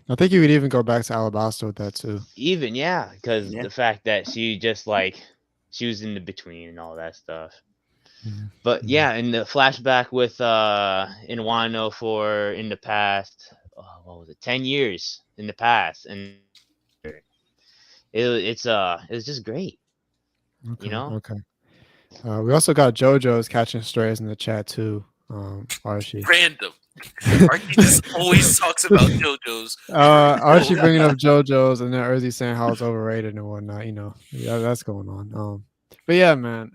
I think you could even go back to Alabasta with that too. Even because Yeah. the fact that she just like she was in the between and all that stuff. But yeah, in the flashback with in Wano for in the past, what was it, 10 years in the past, and it's just great. Okay. Okay. We also got JoJo's catching strays in the chat too. Archie. Random. Archie just always talks about JoJo's. Archie bringing up JoJo's and then Earthy saying how it's overrated and whatnot. Yeah, that's going on. But yeah, man.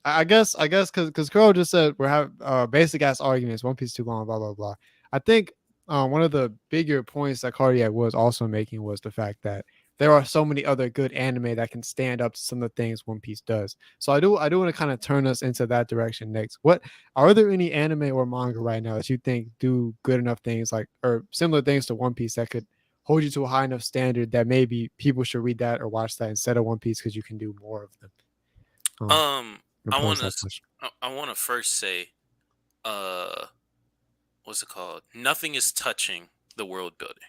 I guess because Crow just said we're having basic ass arguments. One Piece too long. Blah blah blah. I think one of the bigger points that Kardiac was also making was the fact that there are so many other good anime that can stand up to some of the things One Piece does. So I do want to kind of turn us into that direction next. What are there any anime or manga right now that you think do good enough things like or similar things to One Piece that could hold you to a high enough standard that maybe people should read that or watch that instead of One Piece because you can do more of them? I want to first say, what's it called? Nothing is touching the world building.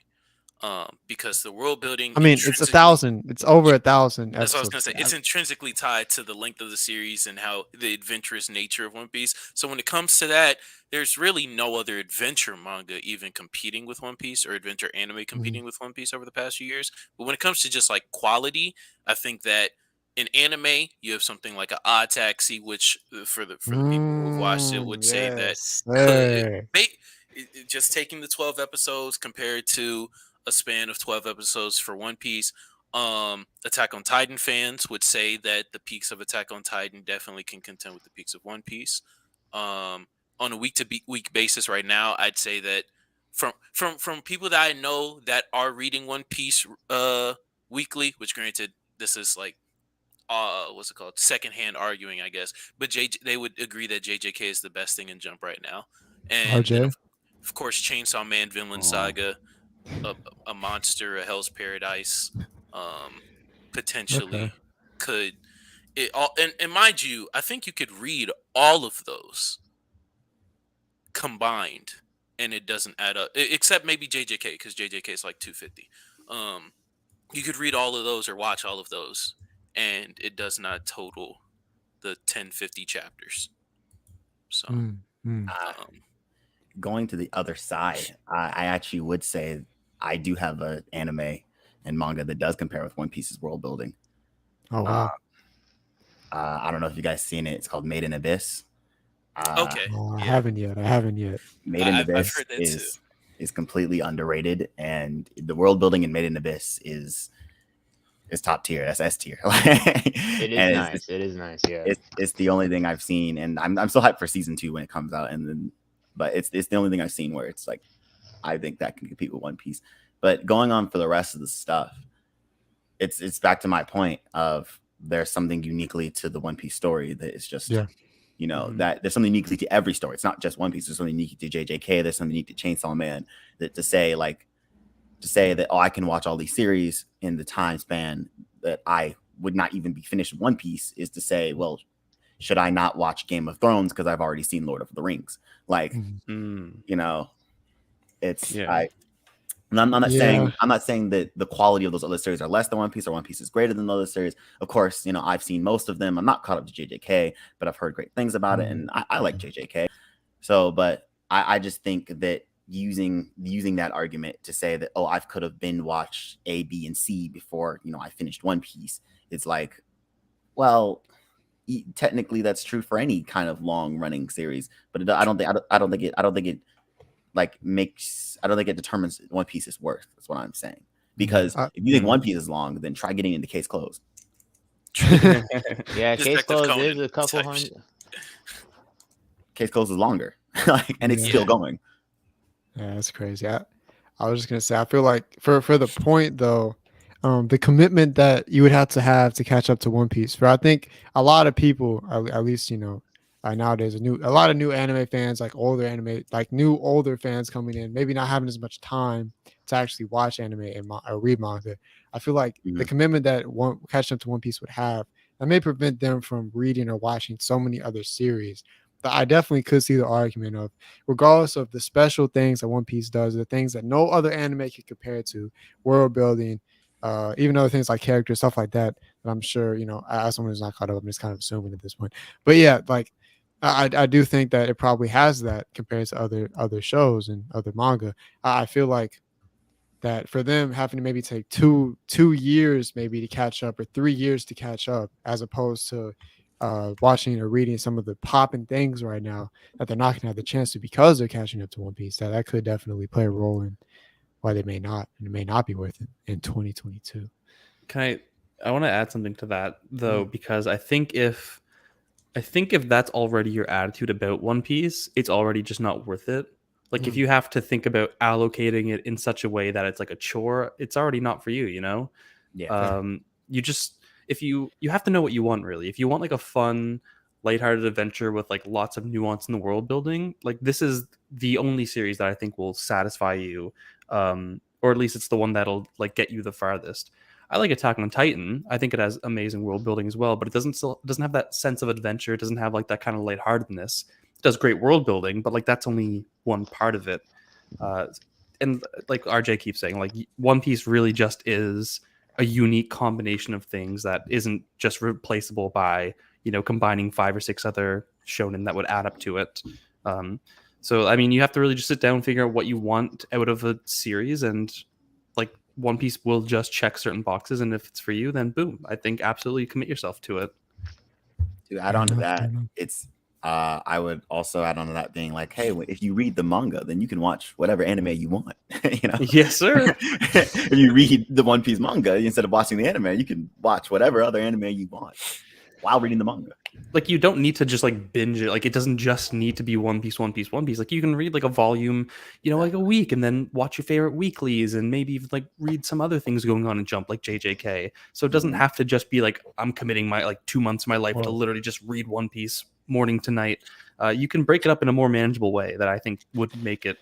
Because the world building, I mean, it's 1,000. It's over 1,000 that's what I was episodes. gonna say. It's intrinsically tied to the length of the series and how the adventurous nature of One Piece. So when it comes to that, there's really no other adventure manga even competing with One Piece or adventure anime competing with One Piece over the past few years. But when it comes to just like quality, I think that in anime you have something like an Odd Taxi, which for the people who have watched it would say that just taking the 12 episodes compared to a span of 12 episodes for One Piece. Attack on Titan fans would say that the peaks of Attack on Titan definitely can contend with the peaks of One Piece. On a week basis right now, I'd say that from people that I know that are reading One Piece weekly, which granted this is like what's it called, secondhand arguing, I guess, but they would agree that JJK is the best thing in Jump right now. And then, of course, Chainsaw Man, Vinland Saga, a monster, a Hell's Paradise, potentially could it all. And mind you, I think you could read all of those combined, and it doesn't add up. Except maybe JJK, because JJK is like 250. You could read all of those or watch all of those, and it does not total the 1050 chapters. So. Going to the other side, I actually would say I do have an anime and manga that does compare with One Piece's world building. Oh wow! I don't know if you guys seen it. It's called Made in Abyss. Okay, I haven't yet. Made in Abyss is completely underrated, and the world building in Made in Abyss is top tier. That's S tier. It is nice. It is nice. Yeah, it's the only thing I've seen, and I'm still hyped for season 2 when it comes out, and then. But it's the only thing I've seen where it's like, I think that can compete with One Piece. But going on for the rest of the stuff, it's back to my point of there's something uniquely to the One Piece story that is just, that there's something uniquely to every story. It's not just One Piece. There's something unique to JJK. There's something unique to Chainsaw Man. That to say that I can watch all these series in the time span that I would not even be finished One Piece is to say, well, should I not watch Game of Thrones because I've already seen Lord of the Rings? Like, it's I'm not saying that the quality of those other series are less than One Piece or One Piece is greater than the other series. Of course, I've seen most of them. I'm not caught up to JJK, but I've heard great things about it, and I like JJK. So, but I just think that using that argument to say that I could have been watched A, B, and C before I finished One Piece, it's like, well. Technically, that's true for any kind of long-running series, but I don't think it determines One Piece's worth. That's what I'm saying. Because if you think One Piece is long, then try getting into Case Closed. Yeah, Case Closed is a couple hundred. Case Closed is longer, and it's still going. Yeah, that's crazy. I was just gonna say, I feel like for the point though. The commitment that you would have to catch up to One Piece. For I think a lot of people, at least nowadays, a lot of new anime fans, like older fans coming in, maybe not having as much time to actually watch anime or read manga. I feel like the commitment that catching up to One Piece would have that may prevent them from reading or watching so many other series. But I definitely could see the argument of, regardless of the special things that One Piece does, the things that no other anime can compare to, world building. Even other things like characters, stuff like that I'm sure, as someone who's not caught up, I'm just kind of assuming at this point. But yeah, like I do think that it probably has that compared to other shows and other manga. I feel like that for them having to maybe take two years maybe to catch up or 3 years to catch up, as opposed to watching or reading some of the popping things right now that they're not going to have the chance to because they're catching up to One Piece. That could definitely play a role in why they may not, and it may not be worth it in 2022. I want to add something to that though, because I think if that's already your attitude about One Piece, it's already just not worth it. Like if you have to think about allocating it in such a way that it's like a chore, it's already not for you, you know? Yeah. You just if you have to know what you want really. If you want like a fun, lighthearted adventure with like lots of nuance in the world building, like this is the only series that I think will satisfy you. Or at least it's the one that'll like get you the farthest. I like Attack on Titan. I think it has amazing world building as well, but it doesn't have that sense of adventure. It doesn't have like that kind of lightheartedness. It does great world building, but like that's only one part of it. And like RJ keeps saying, like One Piece really just is a unique combination of things that isn't just replaceable by combining 5 or 6 other shonen that would add up to it. So I mean, you have to really just sit down and figure out what you want out of a series, and like One Piece will just check certain boxes, and if it's for you, then boom, I think absolutely commit yourself to it. To add on to that, it's I would also add on to that being like, hey, if you read the manga, then you can watch whatever anime you want. Yes, sir. If you read the One Piece manga instead of watching the anime, you can watch whatever other anime you want while reading the manga. Like you don't need to just like binge it. Like it doesn't just need to be One Piece. Like you can read like a volume, like a week, and then watch your favorite weeklies, and maybe even like read some other things going on in Jump, like JJK. So it doesn't have to just be like I'm committing my like 2 months of my life to literally just read One Piece morning to night. You can break it up in a more manageable way that I think would make it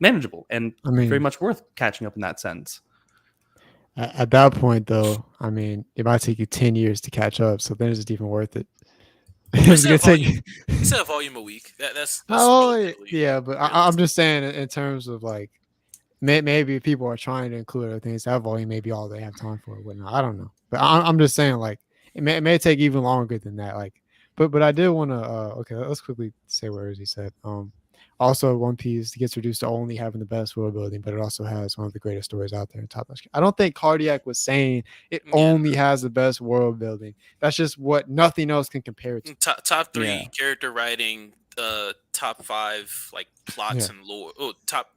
manageable and very much worth catching up in that sense. At that point, though, I mean, it might take you 10 years to catch up, so then it's just even worth it. It's gonna take instead of volume a week. That's yeah, but I'm just saying in terms of like maybe people are trying to include other things. That volume may be all they have time for, whatnot. I don't know, but I'm just saying like it may take even longer than that. Like, but I did want to okay, let's quickly say what he said. Also, One Piece gets reduced to only having the best world building, but it also has one of the greatest stories out there in top notch. I don't think Kardiac was saying it only has the best world building. That's just what nothing else can compare it to. Top 3 character writing, top 5 like plots and lore. Oh, top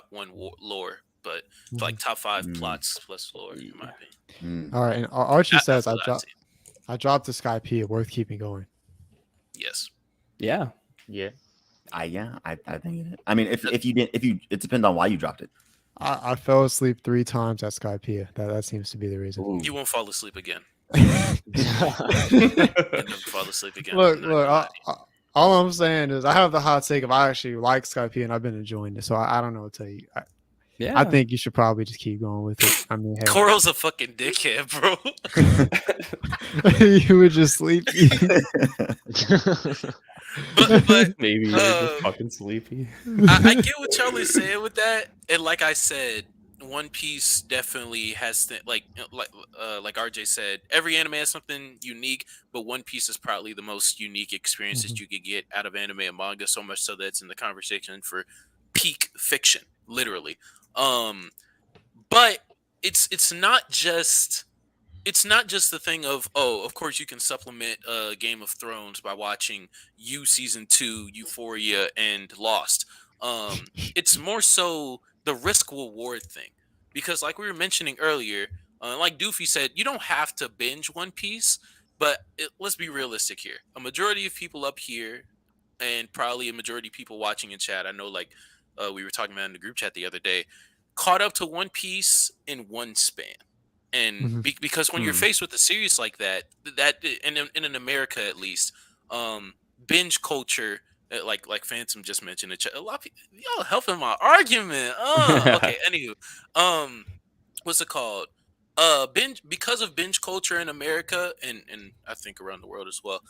1 lore, but like top 5 plots plus lore in my opinion. All right, and Archie says I dropped the Sky P. Worth keeping going. Yes. Yeah. I think it is. I mean, if you it depends on why you dropped it. I fell asleep 3 times at Skypiea. That seems to be the reason. Ooh. You won't fall asleep again. You'll never fall asleep again. Look. All I'm saying is I have the hot take of I actually like Skypiea and I've been enjoying it. So I don't know what to tell you. I think you should probably just keep going with it. I mean, hey. Koro's a fucking dickhead, bro. You were just sleepy. but maybe you're just fucking sleepy. I get what Charlie's saying with that, and like I said, One Piece definitely has like RJ said, every anime has something unique, but One Piece is probably the most unique experiences you could get out of anime and manga. So much so that it's in the conversation for peak fiction, literally. But it's not just the thing of, oh, of course you can supplement Game of Thrones by watching season 2, Euphoria, and Lost. It's more so the risk reward thing, because like we were mentioning earlier, like Doofy said, you don't have to binge One Piece, but let's be realistic here. A majority of people up here, and probably a majority of people watching in chat, I know like we were talking about in the group chat the other day, caught up to One Piece in one span. And because when you're faced with a series like that in America at least, binge culture, like Phantom just mentioned, a lot of people, y'all helping my argument. Okay, anywho, what's it called? Because of binge culture in America and I think around the world as well.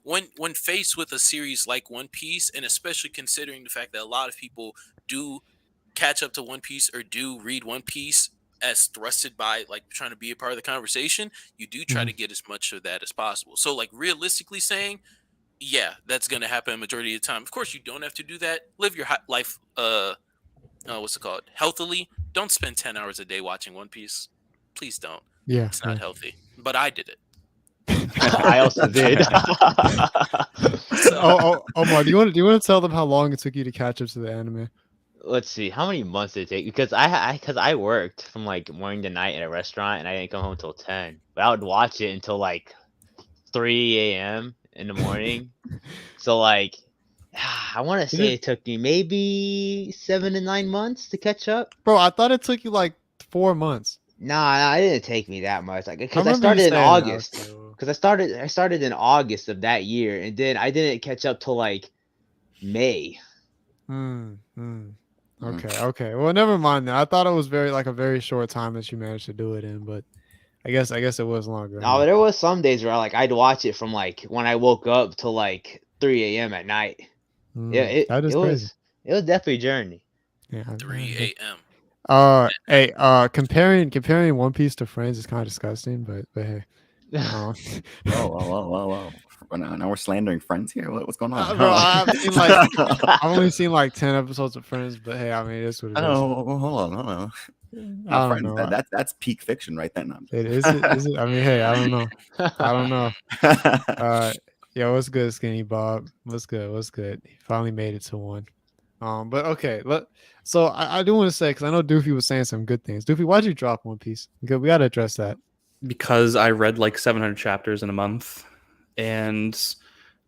When faced with a series like One Piece, and especially considering the fact that a lot of people do catch up to One Piece or do read One Piece as thrusted by like trying to be a part of the conversation, you do try to get as much of that as possible. So like realistically saying, yeah, that's going to happen a majority of the time. Of course, you don't have to do that. Live your life, what's it called? Healthily. Don't spend 10 hours a day watching One Piece. Please don't. Yeah. It's not healthy. But I did it. I also did. Omar, do you want to tell them how long it took you to catch up to the anime? Let's see, how many months did it take? Because I worked from like morning to night at a restaurant, and I didn't come home till 10. But I would watch it until like 3 a.m. in the morning. So like, I want to say it took me maybe 7 to 9 months to catch up. Bro, I thought it took you like 4 months. Nah, it didn't take me that much. Like, because I remember you started in saying that. I was August. like, "Oh." Because I started in August of that year, and then I didn't catch up till like May. Okay. Well, never mind then. I thought it was a very short time that you managed to do it in, but I guess it was longer. No, there was some days where I'd watch it from like when I woke up till like 3 a.m. at night. Yeah, that is crazy. It was definitely a journey. Yeah, 3 a.m. Comparing One Piece to Friends is kind of disgusting, but hey. Whoa. Now we're slandering Friends here. What's going on? Bro, I've only seen like 10 episodes of Friends, but hey, I mean, it's what it is. Hold on. I don't Friends, know. that's peak fiction right there. No, Is it? I mean, hey, I don't know. Yeah, what's good, Skinny Bob? What's good? He finally made it to one. But okay, so I do want to say, because I know Doofy was saying some good things. Doofy, why'd you drop One Piece? Because we got to address that. Because I read like 700 chapters in a month, and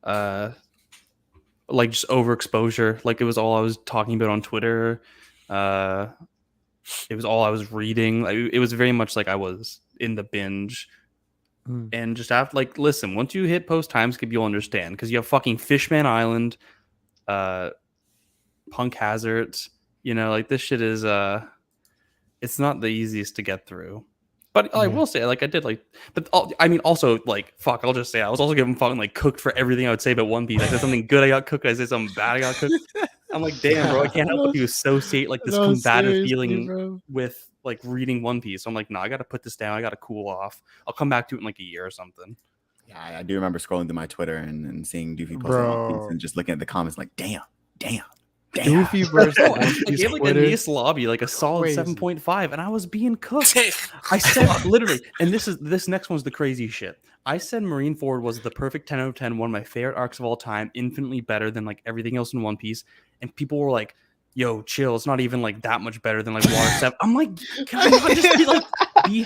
like just overexposure. Like it was all I was talking about on Twitter. It was all I was reading. Like, it was very much like I was in the binge. And just after, like, listen, once you hit post time skip, you'll understand, because you have fucking Fishman Island, Punk Hazard. You know, like this shit is it's not the easiest to get through. But I will say, like, I did like, but I mean, also, like, fuck, I'll just say I was also getting fucking like cooked for everything I would say about One Piece. I said something good, I got cooked. I said something bad, I got cooked. I'm like, damn, bro, I can't help but to associate like this combative feeling with like reading One Piece. So I'm like, nah, I gotta put this down. I gotta cool off. I'll come back to it in like a year or something. Yeah, I do remember scrolling through my Twitter and seeing Doofy post One Piece and just looking at the comments like, damn. Doofy versus I gave like a nice lobby, like a solid 7.5, and I was being cooked. I said literally, and this next one's the crazy shit. I said Marineford was the perfect 10 out of 10, one of my favorite arcs of all time, infinitely better than like everything else in One Piece. And people were like, yo, chill, it's not even like that much better than like Water 7. I'm like, can I not just be like,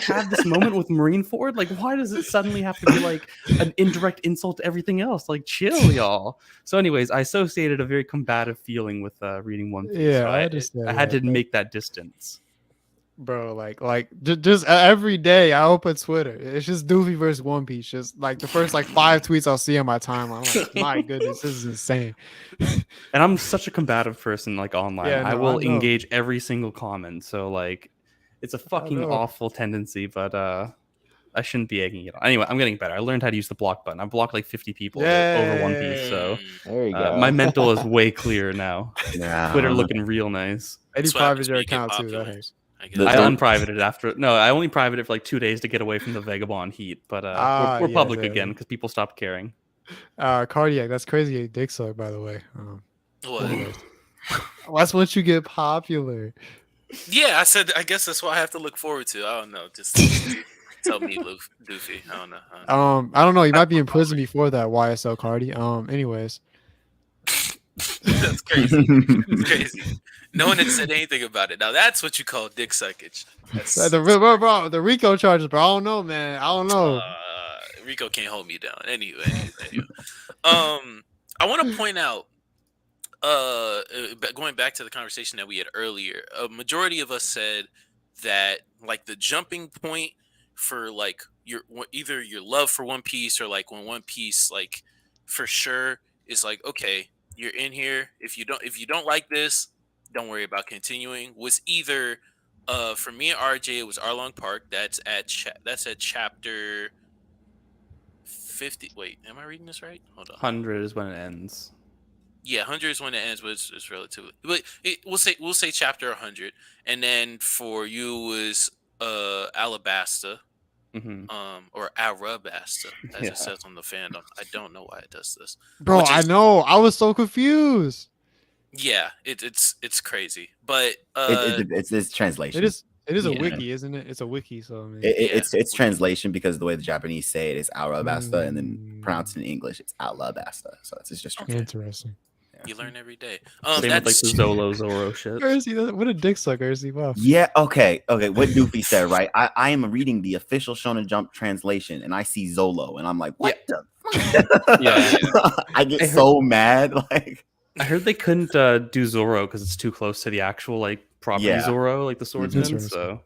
have this moment with Marineford? Like, why does it suddenly have to be like an indirect insult to everything else? Like, chill, y'all. So anyways, I associated a very combative feeling with reading One Piece. Yeah, so I understand. I had to make that distance. Bro, like just every day I open Twitter, it's just Doofy versus One Piece. Just like the first like 5 tweets I'll see on my timeline. I'm like, my goodness, this is insane. And I'm such a combative person, like online. Yeah, no, I will I know. engage every single comment. So like, it's a fucking awful tendency, but I shouldn't be egging it on. Anyway, I'm getting better. I learned how to use the block button. I've blocked like 50 people over One Piece, so there you go. my mental is way clearer now. Yeah. Twitter looking real nice. Any private your account too. That hurts. I unprivated it after. No, I only privated it for like 2 days to get away from the Vagabond heat. But we're public again because people stopped caring. Kardiac, that's crazy. A dick suck, by the way. What? That's once you get popular. Yeah, I guess that's what I have to look forward to. I don't know. Just tell me, Doofy. I don't know. I don't know. You might be in prison before that, YSL Cardi. Anyways. That's crazy. It's crazy. No one had said anything about it. Now that's what you call dick suckage. The Rico charges, bro. I don't know, man. I don't know. Rico can't hold me down. Anyway. I want to point out, going back to the conversation that we had earlier, a majority of us said that like the jumping point for like either your love for One Piece or like when One Piece like for sure is like, okay, you're in here. If you don't like this, don't worry about continuing. Was either for me and RJ, it was Arlong Park. That's at chapter 50. Wait, am I reading this right? Hold on. 100 is when it ends. Yeah, 100 is when it ends, but it's relatively. But we'll say chapter 100, and then for you was Alabasta, or Arabasta, as it says on the fandom. I don't know why it does this, bro. I know. I was so confused. Yeah, it's crazy, but it's translation. It is a Yeah. wiki, isn't it? It's a wiki, so I mean, It's translation because the way the Japanese say it is Arabasta, and then pronounced in English it's Alabasta. So it's just Okay. interesting. You learn every day. Same with like the Zolo Zoro shit. Ursi, what a dick sucker, Ursi. Wow. Yeah, okay. What Doofy said, right? I am reading the official Shonen Jump translation, and I see Zolo, and I'm like, what the fuck? Yeah. I get so mad. Like, I heard they couldn't do Zoro because it's too close to the actual like property Yeah. Zoro, like the swordsman. Interesting. So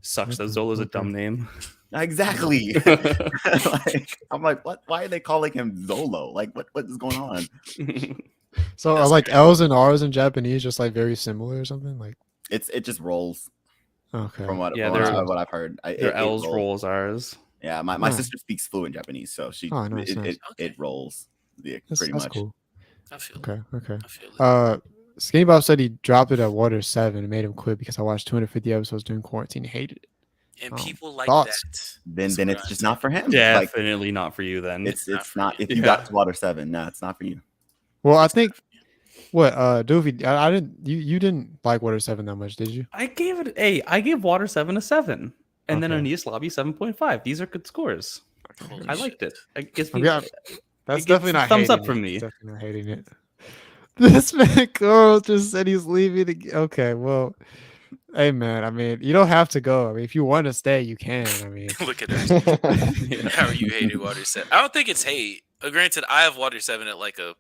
sucks that Okay, Zolo's a okay. dumb name. exactly. Like, I'm like, what? Why are they calling him Zolo? Like, what is going on? So are That's like great. L's and R's in Japanese just like very similar or something? Like, It just rolls okay. from what Yeah, what I've heard. Their It L's rolls. rolls ours. Yeah, my Nice. sister speaks fluent Japanese, so she Oh, nice, it, nice. it rolls That's, pretty that's much. cool. I feel it. Okay, okay. I feel it. Skinny Bob said he dropped it at Water 7 and made him quit because I watched 250 episodes during quarantine and hated it. And people like thoughts? that. Then That's then what it's I'm just saying. not for him. Like, Definitely not for you then. it's not for not me. if you Yeah. got to Water 7, no, it's not for you. Well, I think what Doofy, I didn't you didn't like Water 7 that much, did you? I gave Water 7 a 7, and then Okay. Aeneas Lobby 7.5. These are good scores. Holy I liked shit. it. It gives I me mean, that's it gets definitely not thumbs up hating from it. me. It's definitely not hating it. This man Carl just said he's leaving. Okay, well, hey man, I mean, you don't have to go. I mean, if you want to stay, you can. I mean, Look at us. Yeah. How are you hating Water 7? I don't think it's hate. Granted, I have Water 7 at like a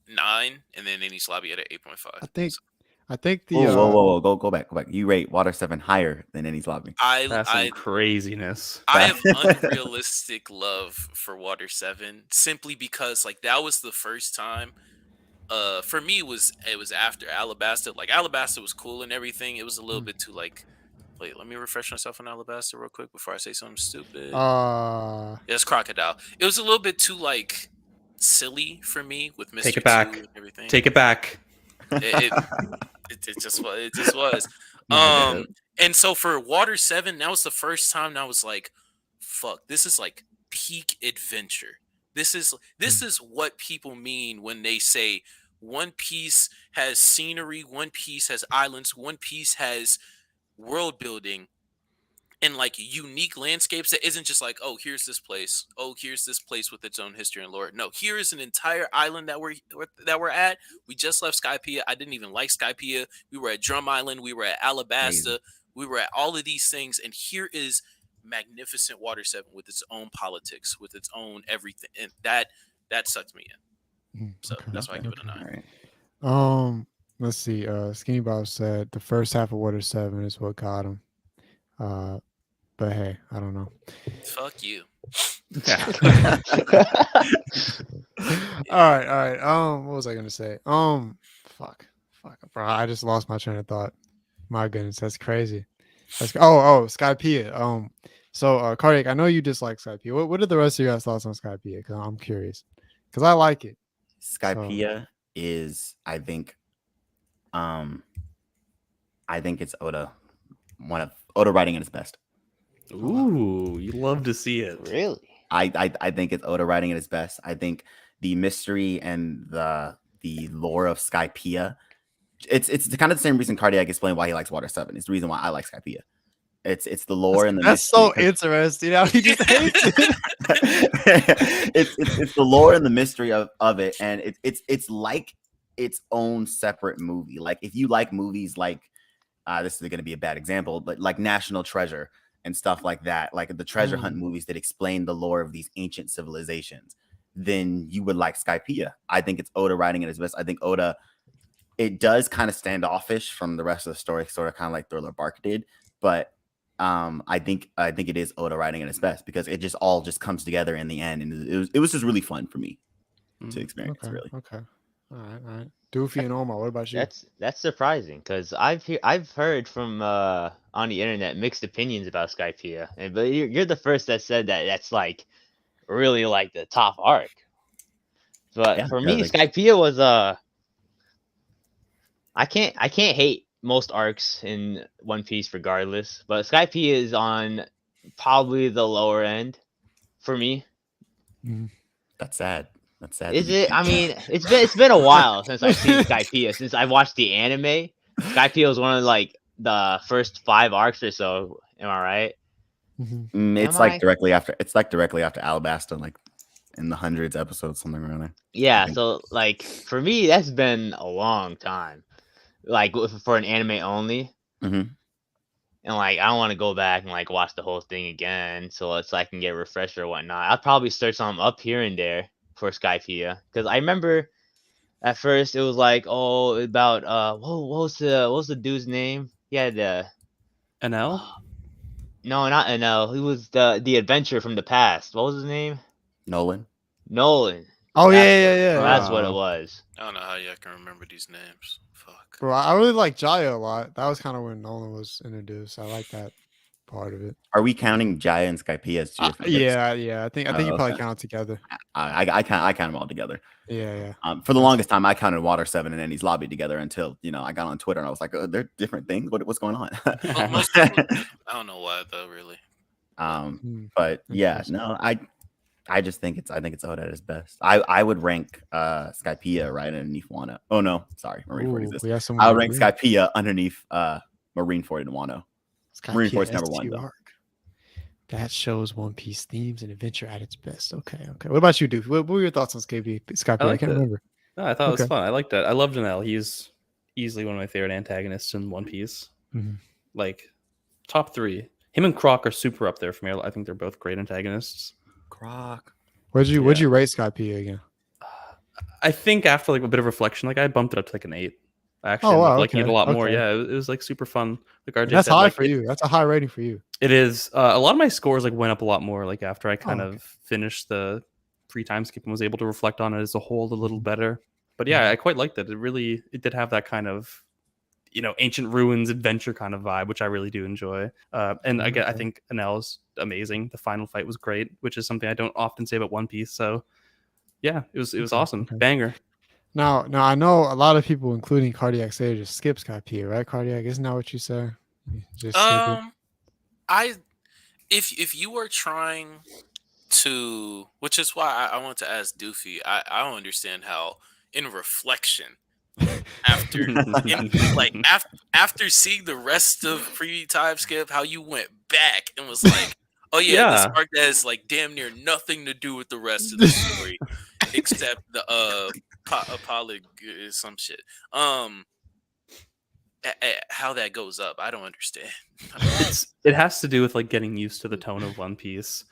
9, and then Aeneas Lobby at an 8.5. I think the Whoa, go back. You rate Water 7 higher than Enies Lobby. That's some I craziness. I have unrealistic love for Water 7 simply because like that was the first time for me it was after Alabasta. Like Alabasta was cool and everything. It was a little bit too like wait, let me refresh myself on Alabasta real quick before I say something stupid. It's Crocodile. It was a little bit too like silly for me with Mr. Take it back. 2 and everything. Take it back. It just was. Yeah. And so for Water 7, that was the first time I was like, fuck, this is like peak adventure. This is what people mean when they say One Piece has scenery, One Piece has islands, One Piece has world building and like unique landscapes that isn't just like, oh, here's this place. Oh, here's this place with its own history and lore. No, here is an entire island that we're at. We just left Skypiea. I didn't even like Skypiea. We were at Drum Island. We were at Alabasta. Amazing. We were at all of these things. And here is magnificent Water 7 with its own politics, with its own everything. And that sucked me in. So that's why I give it a 9. All right. Let's see. Skinny Bob said the first half of Water 7 is what got him. But hey, I don't know. Fuck you. All right. What was I gonna say? Fuck, bro. I just lost my train of thought. My goodness, that's crazy. Skypiea. So Kardiac, I know you dislike Skypiea. What are the rest of your guys' thoughts on Skypiea? Because I'm curious. Because I like it. Skypiea is, I think it's Oda writing at its best. Ooh, you love to see it. Really? I think it's Oda writing at its best. I think the mystery and the lore of Skypiea, it's kind of the same reason Kardiac explained why he likes Water 7. It's the reason why I like Skypiea. It's the lore and the That's so mystery. interesting. How he just hates it. it's the lore and the mystery of it, and it's like its own separate movie. Like if you like movies like this is going to be a bad example, but like National Treasure and stuff like that, like the treasure hunt movies that explain the lore of these ancient civilizations, then you would like Skypiea. I think it's Oda writing at its best. I think Oda, it does kind of standoffish from the rest of the story, sort of kind of like Thriller Bark did, but I think it is Oda writing at its best because it just all comes together in the end, and it was just really fun for me to experience. Okay, Really. Okay. All right. Doofy and Omar, what about you? That's surprising because I've heard from on the internet mixed opinions about Skypiea, but you're the first that said that that's like really like the top arc. But Yeah, for me, like- Skypiea was I can't hate most arcs in One Piece regardless, but Skypiea is on probably the lower end for me. That's sad. That's sad. Is it? I mean, it's been a while since I've seen Skypiea. Since I watched the anime, Skypiea was one of like the first 5 arcs or so. Am I right? Mhm. It's Am like I? directly after. It's like directly after Alabasta, like in the hundreds episodes, something around there. Yeah. think. So like for me, that's been a long time. Like for an anime only. Mhm. And like I don't want to go back and like watch the whole thing again, so it's I can get a refresher or whatnot. I'll probably search something up here and there for Skypiea because I remember at first it was like about what was the dude's name? He had NL? no, not NL. He was the adventure from the past. What was his name? Nolan. Nolan. Oh That's yeah, what, yeah, yeah. that's yeah. what it was. I don't know how y'all can remember these names. Fuck. Bro, I really like Jaya a lot. That was kind of when Nolan was introduced. I like that part of it. Are we counting Jaya and Skypiea as two different bits? Yeah. I think you probably Okay. count it together. I count them all together. Yeah. For the longest time, I counted Water 7 and Ennie's Lobby together until I got on Twitter and I was like, they're different things. What's going on? Well, most people, I don't know why though, really. But yeah, no, I just think it's Oda at his best. I would rank Skypiea right underneath Wano. Oh no, sorry, Marineford exists. We have some. I would rank Skypiea underneath Marineford and Wano. Skypiea Marineford's number ST 1 though. arc. That shows One Piece themes and adventure at its best. Okay. What about you, Doofy? What were your thoughts on Skypiea? I can't remember. No, I thought it was Okay. fun. I liked it. I loved NL. He's easily one of my favorite antagonists in One Piece. Mhm. Like top 3. Him and Croc are super up there for me. I think they're both great antagonists. Croc. What'd you rate Skypiea again? I think after like a bit of reflection, like I bumped it up to like an 8. I actually ended up liking it a lot more. Yeah, it was like super fun. Like RJ That's said, high like, for you. That's a high rating for you. It is. A lot of my scores like went up a lot more. Like after I kind of finished the free time skip and was able to reflect on it as a whole a little better. But yeah, I quite liked it. It did have that kind of ancient ruins adventure kind of vibe, which I really do enjoy. And again, I think Anel's amazing. The final fight was great, which is something I don't often say about One Piece. So yeah, it was awesome. Okay. Banger. Now I know a lot of people, including Kardiac K, just skip Skypiea, right? Kardiac, isn't that what you say? Just skip it. If you are trying to, which is why I want to ask Doofy, I don't understand how in reflection after after seeing the rest of free time skip, how you went back and was like, oh yeah, this arc has like damn near nothing to do with the rest of the story except the some shit. How that goes up, I don't understand. It has to do with like getting used to the tone of One Piece,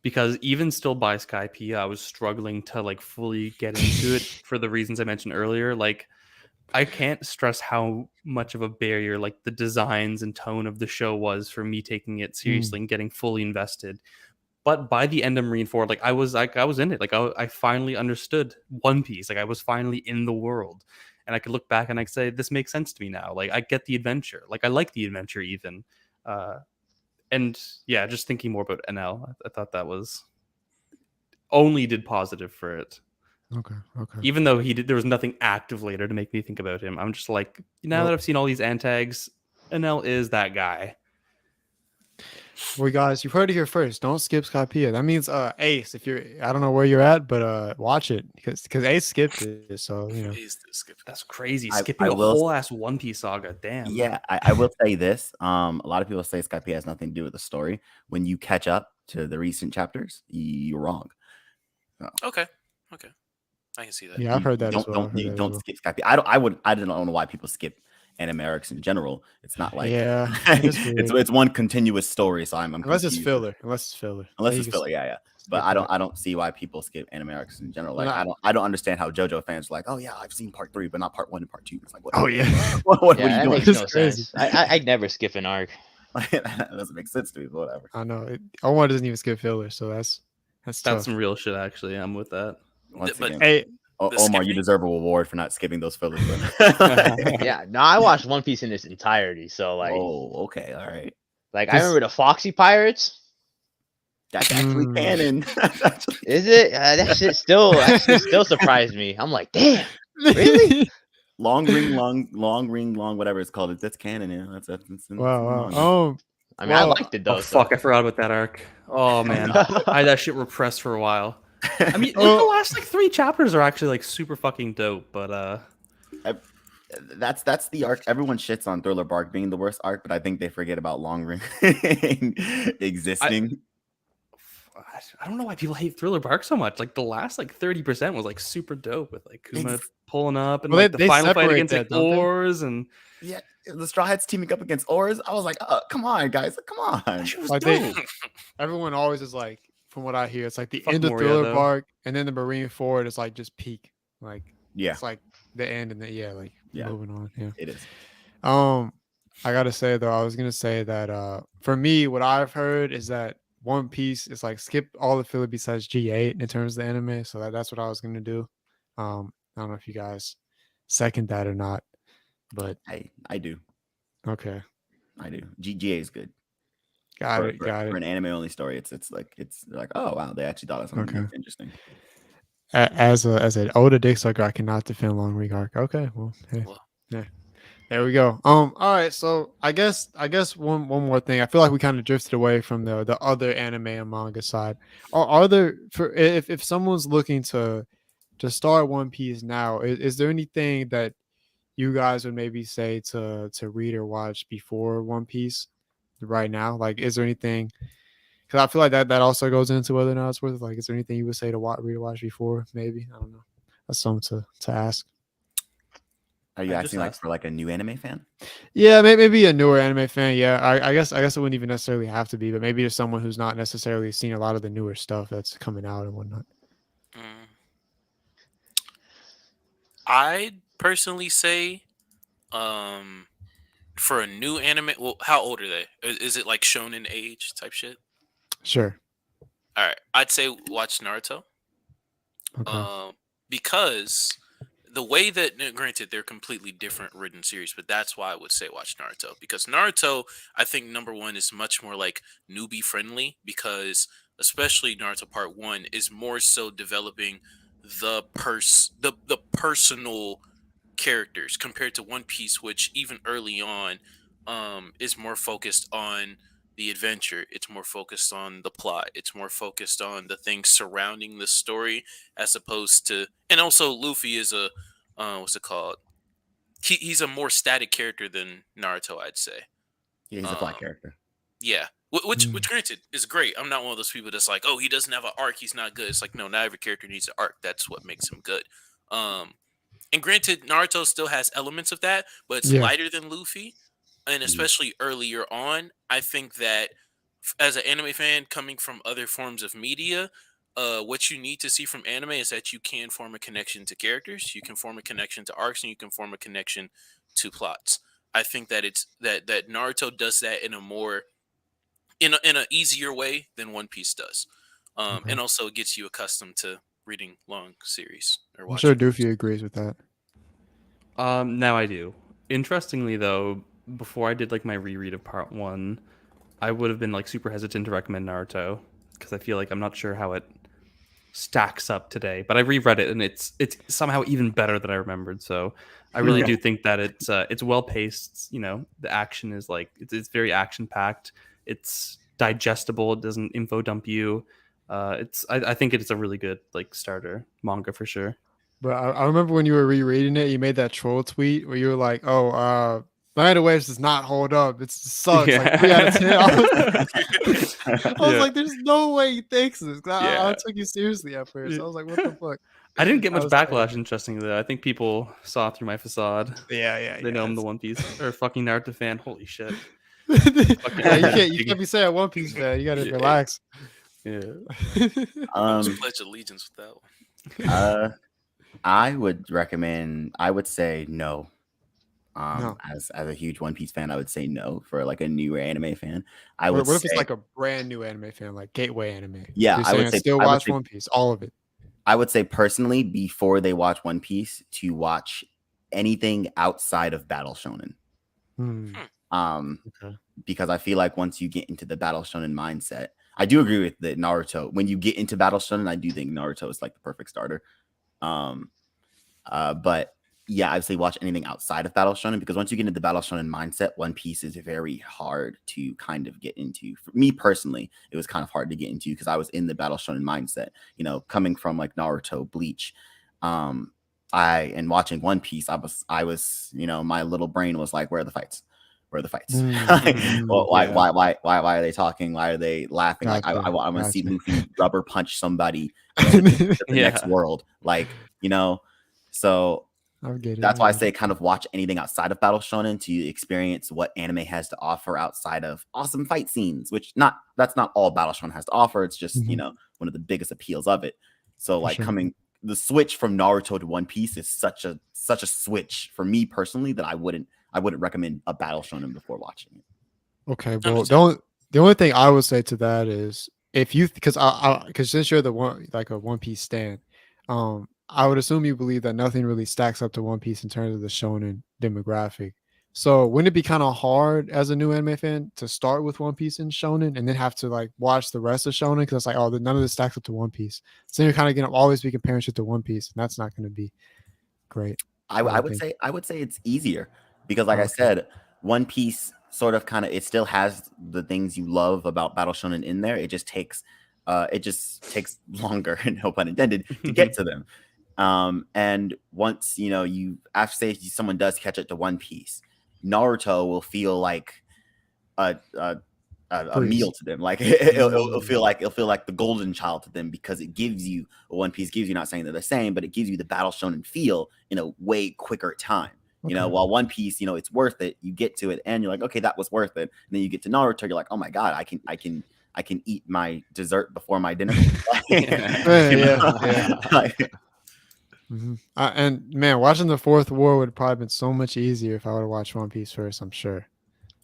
because even still by Skypiea, I was struggling to like fully get into it for the reasons I mentioned earlier. Like I can't stress how much of a barrier like the designs and tone of the show was for me taking it seriously and getting fully invested. But by the end of Marineford, like I was in it. Like I finally understood One Piece. Like I was finally in the world, and I could look back and I could say, this makes sense to me now. Like I get the adventure. Like I like the adventure even. And yeah, just thinking more about NL, I thought that was only did positive for it. Okay. Even though there was nothing active later to make me think about him. I'm just like, now that I've seen all these antags, NL is that guy. Well, guys, you've heard it here first. Don't skip Skypiea. That means Ace. If I don't know where you're at, but watch it because Ace skipped it. So That's crazy. I Skipping a will- whole ass One Piece saga. Damn. Yeah, I will say this. A lot of people say Skypiea has nothing to do with the story. When you catch up to the recent chapters, you're wrong. Okay, I can see that. Yeah, I've heard that as well. Don't skip Skypiea. I don't know why people skip anime arcs in general. It's not like it's one continuous story. So I'm unless it's confused. filler. Unless it's filler. Yeah. But I don't see why people skip anime arcs in general. Like I don't understand how JoJo fans are like, oh yeah, I've seen part 3, but not part 1 and part 2. It's like, what? Oh yeah. what Yeah, are you that doing? makes no sense. I'd never skip an arc. That doesn't make sense to me. But whatever. I know. Omar doesn't even skip filler, so that's tough. some real shit. Actually, I'm with that. Once But- again, Hey, Omar, you deserve a reward for not skipping those fillers. Yeah, no, I watched One Piece in its entirety. So like, Oh, okay, all right. like I remember the Foxy Pirates. That's actually canon. Is it? That shit still surprised me. I'm like, damn, really? long ring, whatever it's called. That's canon. Yeah, that's wow. manga. I mean, I liked it though. Oh fuck! I forgot about that arc. Oh man, I had that shit repressed for a while. I mean, the last like 3 chapters are actually like super fucking dope. But That's the arc. Everyone shits on Thriller Bark being the worst arc, but I think they forget about Long Ring existing. I don't know why people hate Thriller Bark so much. Like the last 30% was like super dope with like Kuma pulling up and Well, like the they final fight separate against that, like don't they? Oars and Yeah, the Straw Hats teaming up against Oars. I was like, come on, guys, come on. that shit was Like dope. everyone always is like, from what I hear, it's like the Fuck end of Moria, Thriller though. Bark, and then the Marine Ford is like just peak. Like Yeah, it's like the end, and then Yeah. moving on. Yeah. it is. I gotta say though, I was gonna say that for me, what I've heard is that One Piece is like skip all the filler besides G8 in terms of the anime. So that's what I was gonna do. I don't know if you guys second that or not, but I do. okay, I do. GA is good. got For, it, for, got for it. an anime only story, it's like oh wow, they actually thought of something Okay. that's interesting. As an older dick sucker, I cannot defend Long Week arc. Okay, well, hey, Well, yeah. There we go. All right. So I guess one more thing. I feel like we kind of drifted away from the other anime and manga side. Are there for if someone's looking to start One Piece now, is there anything that you guys would maybe say to read or watch before One Piece right now? Like, is there anything? Because I feel like that also goes into whether or not it's worth it. Like, is there anything you would say to read or watch before? Maybe I don't know. That's something to ask. Are you I just asking like asked- for like a new anime fan? Yeah, maybe a newer anime fan. Yeah, I guess it wouldn't even necessarily have to be, but maybe just someone who's not necessarily seen a lot of the newer stuff that's coming out and whatnot. mm, I'd personally say, for a new anime. Well, how old are they? Is it like shonen age type shit? Sure. All right, I'd say watch Naruto. Okay. Because the way that, now, granted, they're completely different written series, but that's why I would say watch Naruto. Because Naruto, I think number one is much more like newbie friendly, because especially Naruto Part 1 is more so developing the personal characters compared to One Piece, which even early on is more focused on the adventure. It's more focused on the plot. It's more focused on the things surrounding the story, as opposed to, and also Luffy is a what's it called? He's a more static character than Naruto, I'd say. Yeah, he's a flat character. Yeah, which granted is great. I'm not one of those people that's like, oh, he doesn't have an arc, he's not good. It's like, no, not every character needs an arc. That's what makes him good. And granted, Naruto still has elements of that, but it's Yeah. lighter than Luffy. And especially earlier on, I think that as an anime fan coming from other forms of media, what you need to see from anime is that you can form a connection to characters, you can form a connection to arcs, and you can form a connection to plots. I think that it's that Naruto does that in a more in a easier way than One Piece does, Okay. and also it gets you accustomed to reading long series or I'm sure watching. Doofy agrees with that. Now I do. Interestingly, though, before I did like my reread of Part 1, I would have been like super hesitant to recommend Naruto because I feel like I'm not sure how it stacks up today. But I reread it and it's somehow even better than I remembered. So I really Okay. do think that it's well paced. You know, the action is like it's very action packed. It's digestible. It doesn't info dump you. I think it's a really good like starter manga for sure. But I remember when you were rereading it, you made that troll tweet where you were like, "Oh, Land of Waves does not hold up. It sucks. Like 3 out of 10." I was Yeah. like, "There's no way he thinks this." I Yeah. took you seriously at first. I was like, "What the fuck?" I didn't get I much was like, backlash, interestingly, though. I think people saw through my facade. Yeah. They know I'm the One Piece or fucking Naruto fan. Holy shit. Yeah, you can't be saying One Piece fan. You gotta Yeah. relax. Yeah. Almost pledge allegiance with that one. I would say no. No. As a huge One Piece fan, I would say no for like a newer anime fan. I What would if it's say, like a brand new anime fan, like Gateway Anime? Yeah, You're I would saying say- still I would watch say- One Piece, all of it. I would say personally, before they watch One Piece, to watch anything outside of Battle Shonen. Hmm. Okay. Because I feel like once you get into the Battle Shonen mindset, I do agree with the Naruto. When you get into Battle Shonen, I do think Naruto is like the perfect starter. But yeah, I would say watch anything outside of Battle Shonen, because once you get into the Battle Shonen mindset, One Piece is very hard to kind of get into. For me personally, it was kind of hard to get into because I was in the Battle Shonen mindset, you know, coming from like Naruto, Bleach. and watching One Piece, I was, my little brain was like, where are the fights? Where are the fights? Well, why are they talking? Why are they laughing? Like, I want to see Luffy rubber punch somebody to the next world. Like, so that's why I say kind of watch anything outside of Battle Shonen to experience what anime has to offer outside of awesome fight scenes, which that's not all Battle Shonen has to offer. It's just, one of the biggest appeals of it. So like the switch from Naruto to One Piece is such a switch for me personally that I wouldn't recommend a Battle Shonen before watching it. Okay, well, the only thing I would say to that is if you because since you're the one like a One Piece stan, I would assume you believe that nothing really stacks up to One Piece in terms of the shonen demographic. So wouldn't it be kind of hard as a new anime fan to start with One Piece and shonen and then have to like watch the rest of shonen because it's like, oh, none of this stacks up to One Piece. So you're kind of gonna always be comparing shit to One Piece, and that's not going to be great. I would say it's easier because, like I said, One Piece sort of kind of it still has the things you love about Battle Shonen in there. It just takes longer, no pun intended, to get to them. And once you after say someone does catch up to One Piece, Naruto will feel like a meal to them. Like it'll feel like the golden child to them because it gives you One Piece gives you, not saying they're the same, but it gives you the Battle Shonen feel in a way quicker time. While One Piece, it's worth it. You get to it and you're like, okay, that was worth it. And then you get to Naruto, you're like, oh my god, I can eat my dessert before my dinner. And man, watching the Fourth War would have probably been so much easier if I would have watched One Piece first. I'm sure,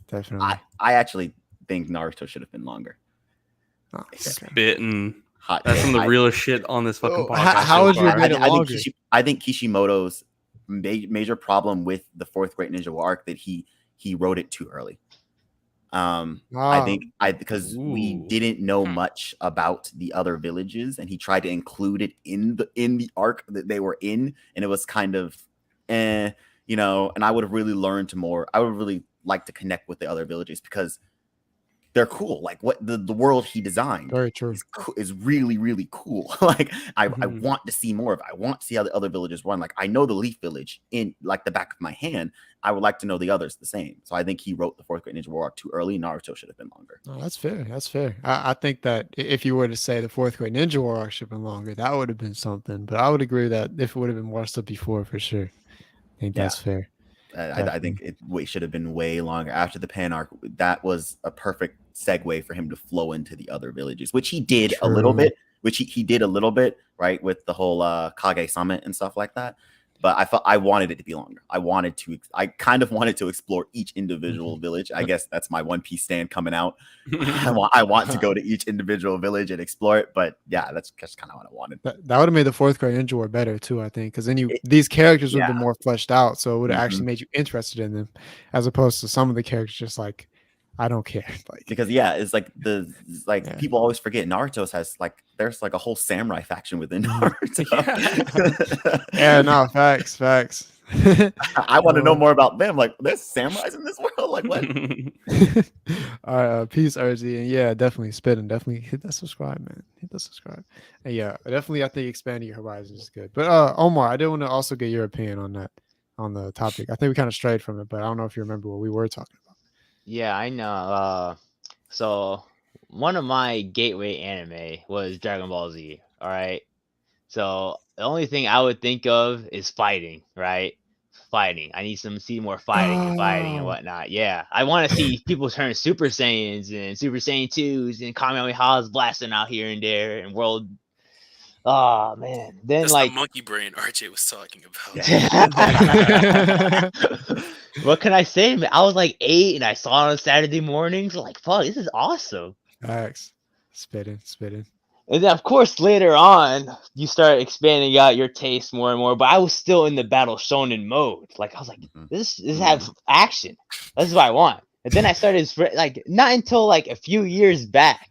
definitely. I actually think Naruto should have been longer. Spitting. That's some of the realest shit on this fucking podcast. How would you have made it longer? I think Kishimoto's major problem with the Fourth Great Ninja War arc that he wrote it too early. I think because we didn't know much about the other villages, and he tried to include it in the arc that they were in, and it was kind of and I would have really learned more. I would really like to connect with the other villages because they're cool. Like what the world he designed Very true. is really, really cool. Like I want to see more of it. I want to see how the other villages run. Like I know the Leaf Village in like the back of my hand. I would like to know the others the same. So I think he wrote the Fourth Great Ninja War arc too early. Naruto should have been longer. Oh, that's fair. That's fair. I think that if you were to say the Fourth Great Ninja War arc should have been longer, that would have been something. But I would agree that if it would have been watched up before, for sure. I think that's fair. I think it should have been way longer after the Pan arc. That was a perfect segue for him to flow into the other villages, which he did a little bit. Which he did a little bit, right, with the whole Kage Summit and stuff like that. But I wanted it to be longer. I kind of wanted to explore each individual village. I guess that's my One Piece stand coming out. I want to go to each individual village and explore it. But yeah, that's kind of what I wanted. That would have made the Fourth Great Ninja War better too, I think, because then these characters would have been more fleshed out, so it would have actually made you interested in them, as opposed to some of the characters just like, I don't care. Like, because it's like people always forget Naruto has there's like a whole samurai faction within Naruto. No, facts. I want to know more about them. Like, there's samurais in this world. Like, what? All right, peace, RZ, and yeah, definitely spitting. Definitely hit that subscribe, man. Hit that subscribe. And yeah, definitely, I think expanding your horizons is good. But Omar, I did want to also get your opinion on that, on the topic. I think we kind of strayed from it, but I don't know if you remember what we were talking about. Yeah, I know. So one of my gateway anime was Dragon Ball Z. All right. So the only thing I would think of is fighting, right? Fighting. I need to see more fighting and whatnot. Yeah, I want to see people turn Super Saiyans and Super Saiyan 2s and Kamehamehas blasting out here and there and world. Oh man! Then that's like the monkey brain RJ was talking about. What can I say, man? I was like 8 and I saw it on Saturday mornings. So like, fuck, this is awesome. Facts. Spitting. And then, of course, later on, you start expanding out your taste more and more. But I was still in the Battle Shonen mode. Like, I was like, this has action. This is what I want. And then I started, like, not until, like, a few years back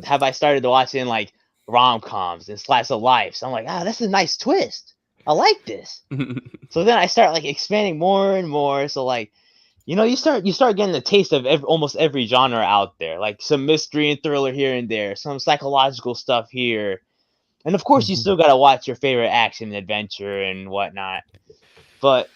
have I started watching, like, rom-coms and slice of life. So I'm like, that's a nice twist. I like this. So then I start, like, expanding more and more. So, like, you start getting the taste of almost every genre out there, like some mystery and thriller here and there, some psychological stuff here, And of course, you still gotta watch your favorite action adventure and whatnot. But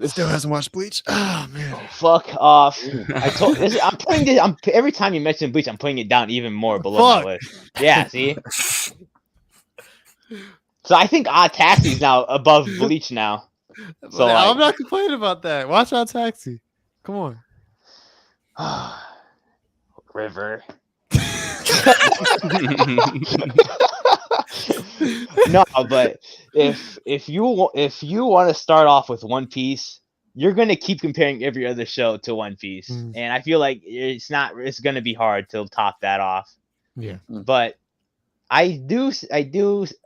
Still hasn't watched Bleach. Oh man. fuck off! I told this. I'm putting this. Every time you mention Bleach, I'm putting it down even more below my Fuck. list. Yeah, see. So I think Odd Taxi's now above Bleach now. So I'm not complaining about that. Watch Out Taxi. Come on. River. No, but if you want to start off with One Piece, you're gonna keep comparing every other show to One Piece, and I feel like it's gonna be hard to top that off. Yeah. But I do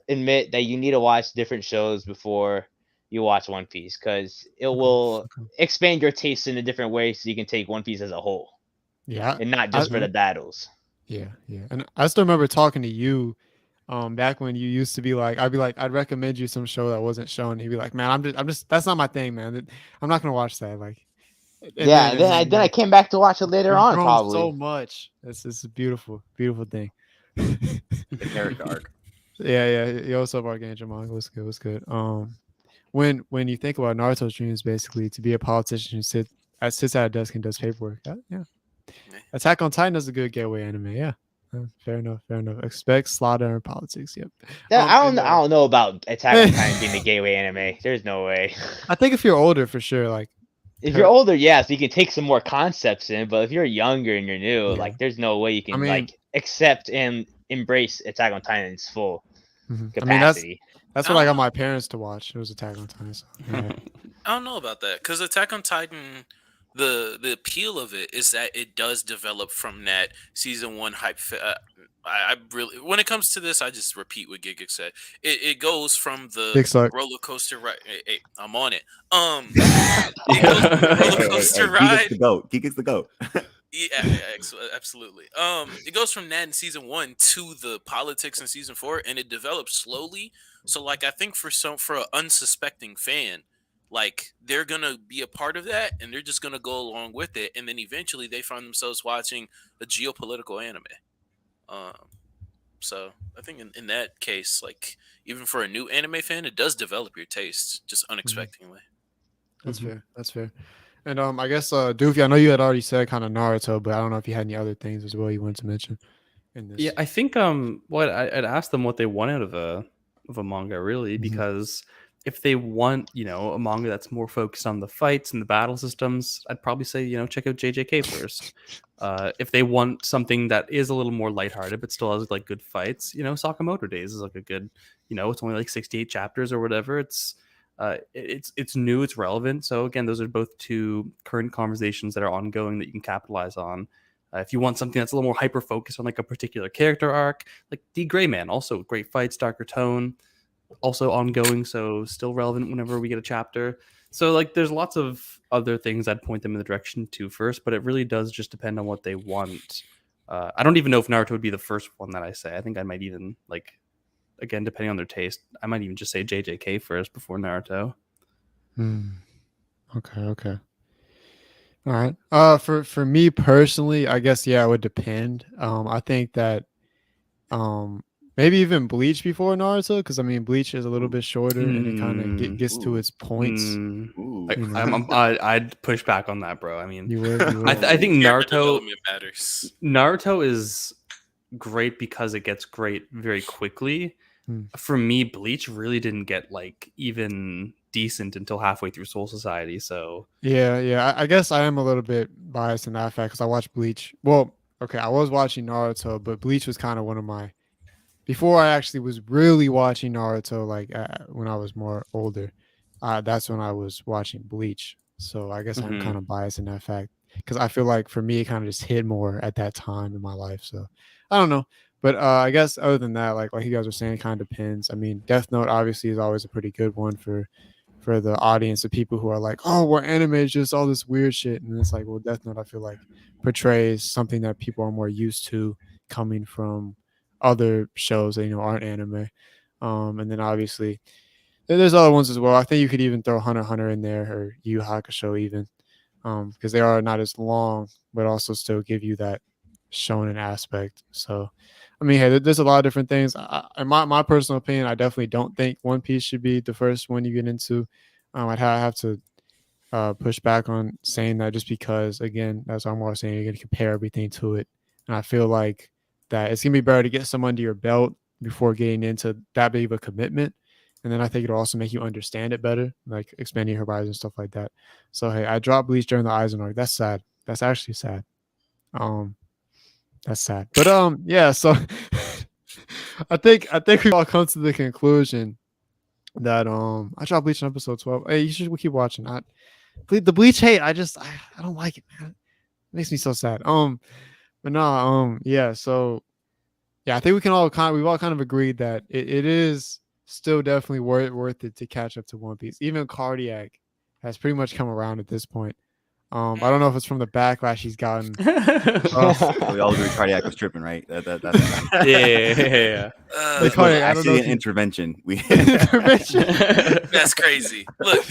admit that you need to watch different shows before you watch One Piece, because it will expand your taste in a different way, so you can take One Piece as a whole. Yeah. And not just for the battles. Yeah, yeah. And I still remember talking to you back when you used to be like, I'd recommend you some show that wasn't shown. He'd be like, man, I'm just that's not my thing, man. I'm not gonna watch that. Like, and then I came back to watch it later on, probably. So much. It's a beautiful thing. The character arc. Yeah. Yo, what's up, Archangel Manga? What's good? When you think about Naruto's dreams, basically to be a politician who sits at a desk and does paperwork. Yeah. Attack on Titan is a good gateway anime. Yeah. Fair enough. Expect slaughter and politics. Yep. I don't know about Attack on Titan being a gateway anime. There's no way. I think if you're older, for sure. Like, if you're older, yeah, so you can take some more concepts in. But if you're younger and you're new, like, there's no way you can accept and embrace Attack on Titan's full capacity. That's what I got my parents to watch. It was Attack on Titan. So, I don't know about that, because Attack on Titan, the appeal of it is that it does develop from that season 1 hype. I really, when it comes to this, I just repeat what Giga said. It goes from the roller coaster ride. Hey, I'm on it. It goes from the roller coaster ride. Giga's the goat. Yeah, absolutely. It goes from that in season 1 to the politics in season 4, and it develops slowly. So, like, I think for an unsuspecting fan, like, they're gonna be a part of that, and they're just gonna go along with it, and then eventually they find themselves watching a geopolitical anime. So I think in that case, like, even for a new anime fan, it does develop your taste just unexpectedly. That's fair. And I guess Doofy, I know you had already said kind of Naruto, but I don't know if you had any other things as well you wanted to mention in this. Yeah, I think I'd asked them what they want out of a manga, really, because if they want, a manga that's more focused on the fights and the battle systems, I'd probably say, check out JJK first. If they want something that is a little more lighthearted but still has like good fights, Sakamoto Days is like a good, it's only like 68 chapters or whatever. It's new, it's relevant. So again, those are both two current conversations that are ongoing that you can capitalize on. If you want something that's a little more hyper focused on like a particular character arc, like D Gray Man, also great fights, darker tone, also ongoing, so still relevant whenever we get a chapter. So like there's lots of other things I'd point them in the direction to first, but it really does just depend on what they want. I don't even know if Naruto would be the first one that I say. I think I might even, like, again, depending on their taste, I might even just say JJK first before Naruto. Okay. All right. For me personally, I guess it would depend. I think that maybe even Bleach before Naruto, because I mean Bleach is a little bit shorter and it kind of gets to its points. I'd push back on that, bro. I mean, you would. I think Naruto matters. Naruto is great because it gets great very quickly. For me, Bleach really didn't get like even decent until halfway through Soul Society. So yeah, I guess I am a little bit biased in that fact because I watched Bleach. Well, okay, I was watching Naruto, but Bleach was kind of one of my, before I actually was really watching Naruto, like when I was more older, that's when I was watching Bleach. So I guess I'm kind of biased in that fact because I feel like for me it kind of just hit more at that time in my life. So I don't know. But I guess other than that, like you guys were saying, it kind of depends. I mean, Death Note obviously is always a pretty good one for the audience of people who are like, oh, well, anime is just all this weird shit. And it's like, well, Death Note, I feel like portrays something that people are more used to coming from other shows that, aren't anime. And then obviously there's other ones as well. I think you could even throw Hunter x Hunter in there or Yu Hakusho even because they are not as long, but also still give you that shonen aspect. So, I mean, hey, there's a lot of different things. In my personal opinion, I definitely don't think One Piece should be the first one you get into. I'd have to push back on saying that just because, again, that's what I'm always saying. You're going to compare everything to it, and I feel like that it's going to be better to get some under your belt before getting into that big of a commitment. And then I think it'll also make you understand it better, like expanding your horizon and stuff like that. So hey, I dropped Bleach during the Aizen arc. That's sad. That's actually sad. That's sad. But yeah. So I think we all come to the conclusion that I dropped Bleach in episode 12. Hey, you should keep watching. The Bleach hate. I don't like it, man. It makes me so sad. But no, yeah. So yeah, I think we've all kind of agreed that it is still definitely worth it to catch up to One Piece. Even Kardiac has pretty much come around at this point. I don't know if it's from the backlash he's gotten. We all agree Kardiac was tripping, right? That's yeah. This was actually an intervention. That's crazy. Look,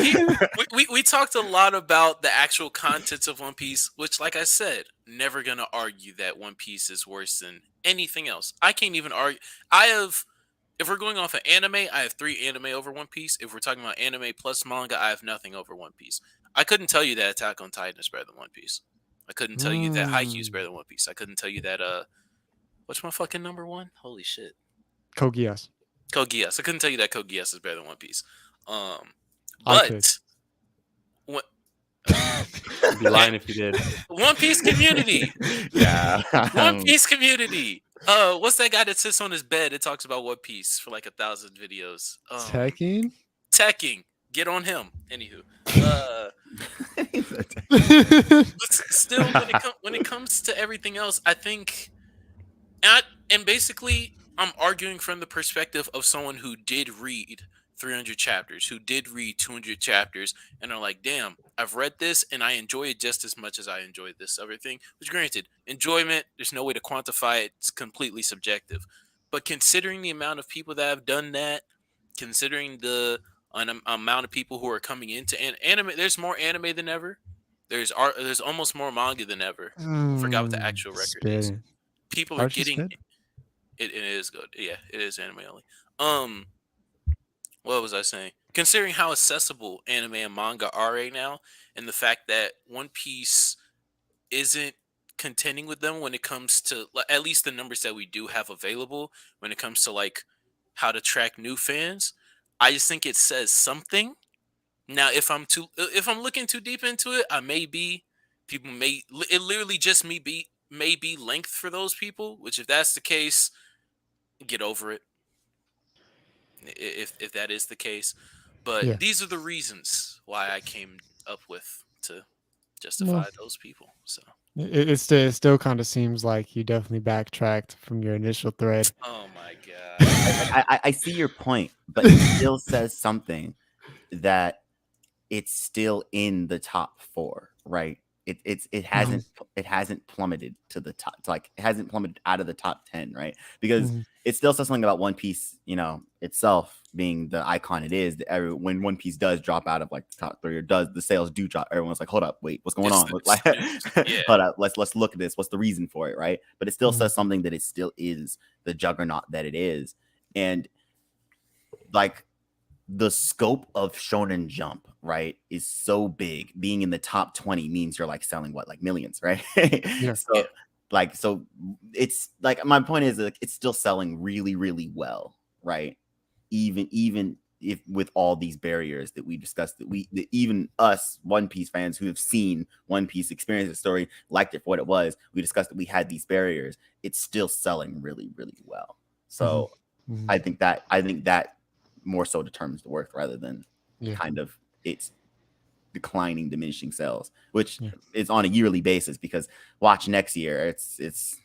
we talked a lot about the actual contents of One Piece, which, like I said, never gonna argue that One Piece is worse than anything else. I can't even argue. If we're going off of anime, I have 3 anime over One Piece. If we're talking about anime plus manga, I have nothing over One Piece. I couldn't tell you that Attack on Titan is better than One Piece. I couldn't tell you that Haikyuu is better than One Piece. I couldn't tell you that what's my fucking number 1? Holy shit. Code Geass. I couldn't tell you that Code Geass is better than One Piece. But what? You'd be lying if you did. One Piece community. Yeah. One Piece community. What's that guy that sits on his bed and talks about One Piece for like 1,000 videos? Teching. Get on him. Anywho. But still, when it comes to everything else, I think, and basically, I'm arguing from the perspective of someone who did read 300 chapters, who did read 200 chapters, and are like, damn, I've read this and I enjoy it just as much as I enjoyed this other thing. Which, granted, enjoyment, there's no way to quantify it. It's completely subjective. But considering the amount of people that have done that, considering the amount of people who are coming into anime, there's more anime than ever. There's almost more manga than ever. Forgot what the actual record is. People are getting it is good. Yeah, it is anime only. What was I saying? Considering how accessible anime and manga are right now, and the fact that One Piece isn't contending with them when it comes to at least the numbers that we do have available when it comes to like how to track new fans, I just think it says something. Now, if I'm looking too deep into it, it literally just may be length for those people. Which, if that's the case, get over it. If that is the case, but these are the reasons why I came up with to justify those people. So it still kind of seems like you definitely backtracked from your initial thread. Oh my god! I see your point, but it still says something that it's still in the top 4, right? It hasn't plummeted to the top, like it hasn't plummeted out of the top 10, right? Because it still says something about One Piece, itself being the icon it is. When One Piece does drop out of like the top 3 or the sales do drop, everyone's like, hold up, wait, what's going on? Hold up, let's look at this. What's the reason for it, right? But it still says something that it still is the juggernaut that it is, and like the scope of Shonen Jump, right, is so big. Being in the top 20 means you're like selling like millions, right? So it's like, my point is like, it's still selling really, really well, right? Even if with all these barriers that we discussed, that even us One Piece fans who have seen One Piece, experienced the story, liked it for what it was, we discussed that we had these barriers. It's still selling really, really well. So I think that more so determines the worth rather than kind of its declining, diminishing sales, which is on a yearly basis, because watch next year, it's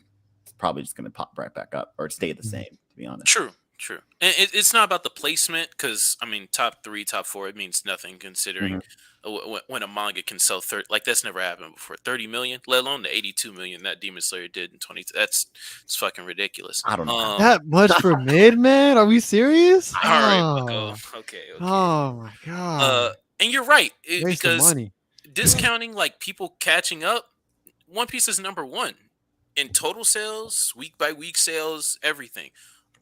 probably just going to pop right back up or stay the same, to be honest. True. And it's not about the placement, because I mean, top 3, top 4, it means nothing considering when a manga can sell like that's never happened before, 30 million, let alone the 82 million that Demon Slayer did in 20. It's fucking ridiculous. I don't know that much for mid, man. Are we serious? All right, we'll go. Okay. Oh my god. And you're right, Waste because of money. discounting like people catching up, One Piece is number 1. in total sales, week by week sales, everything.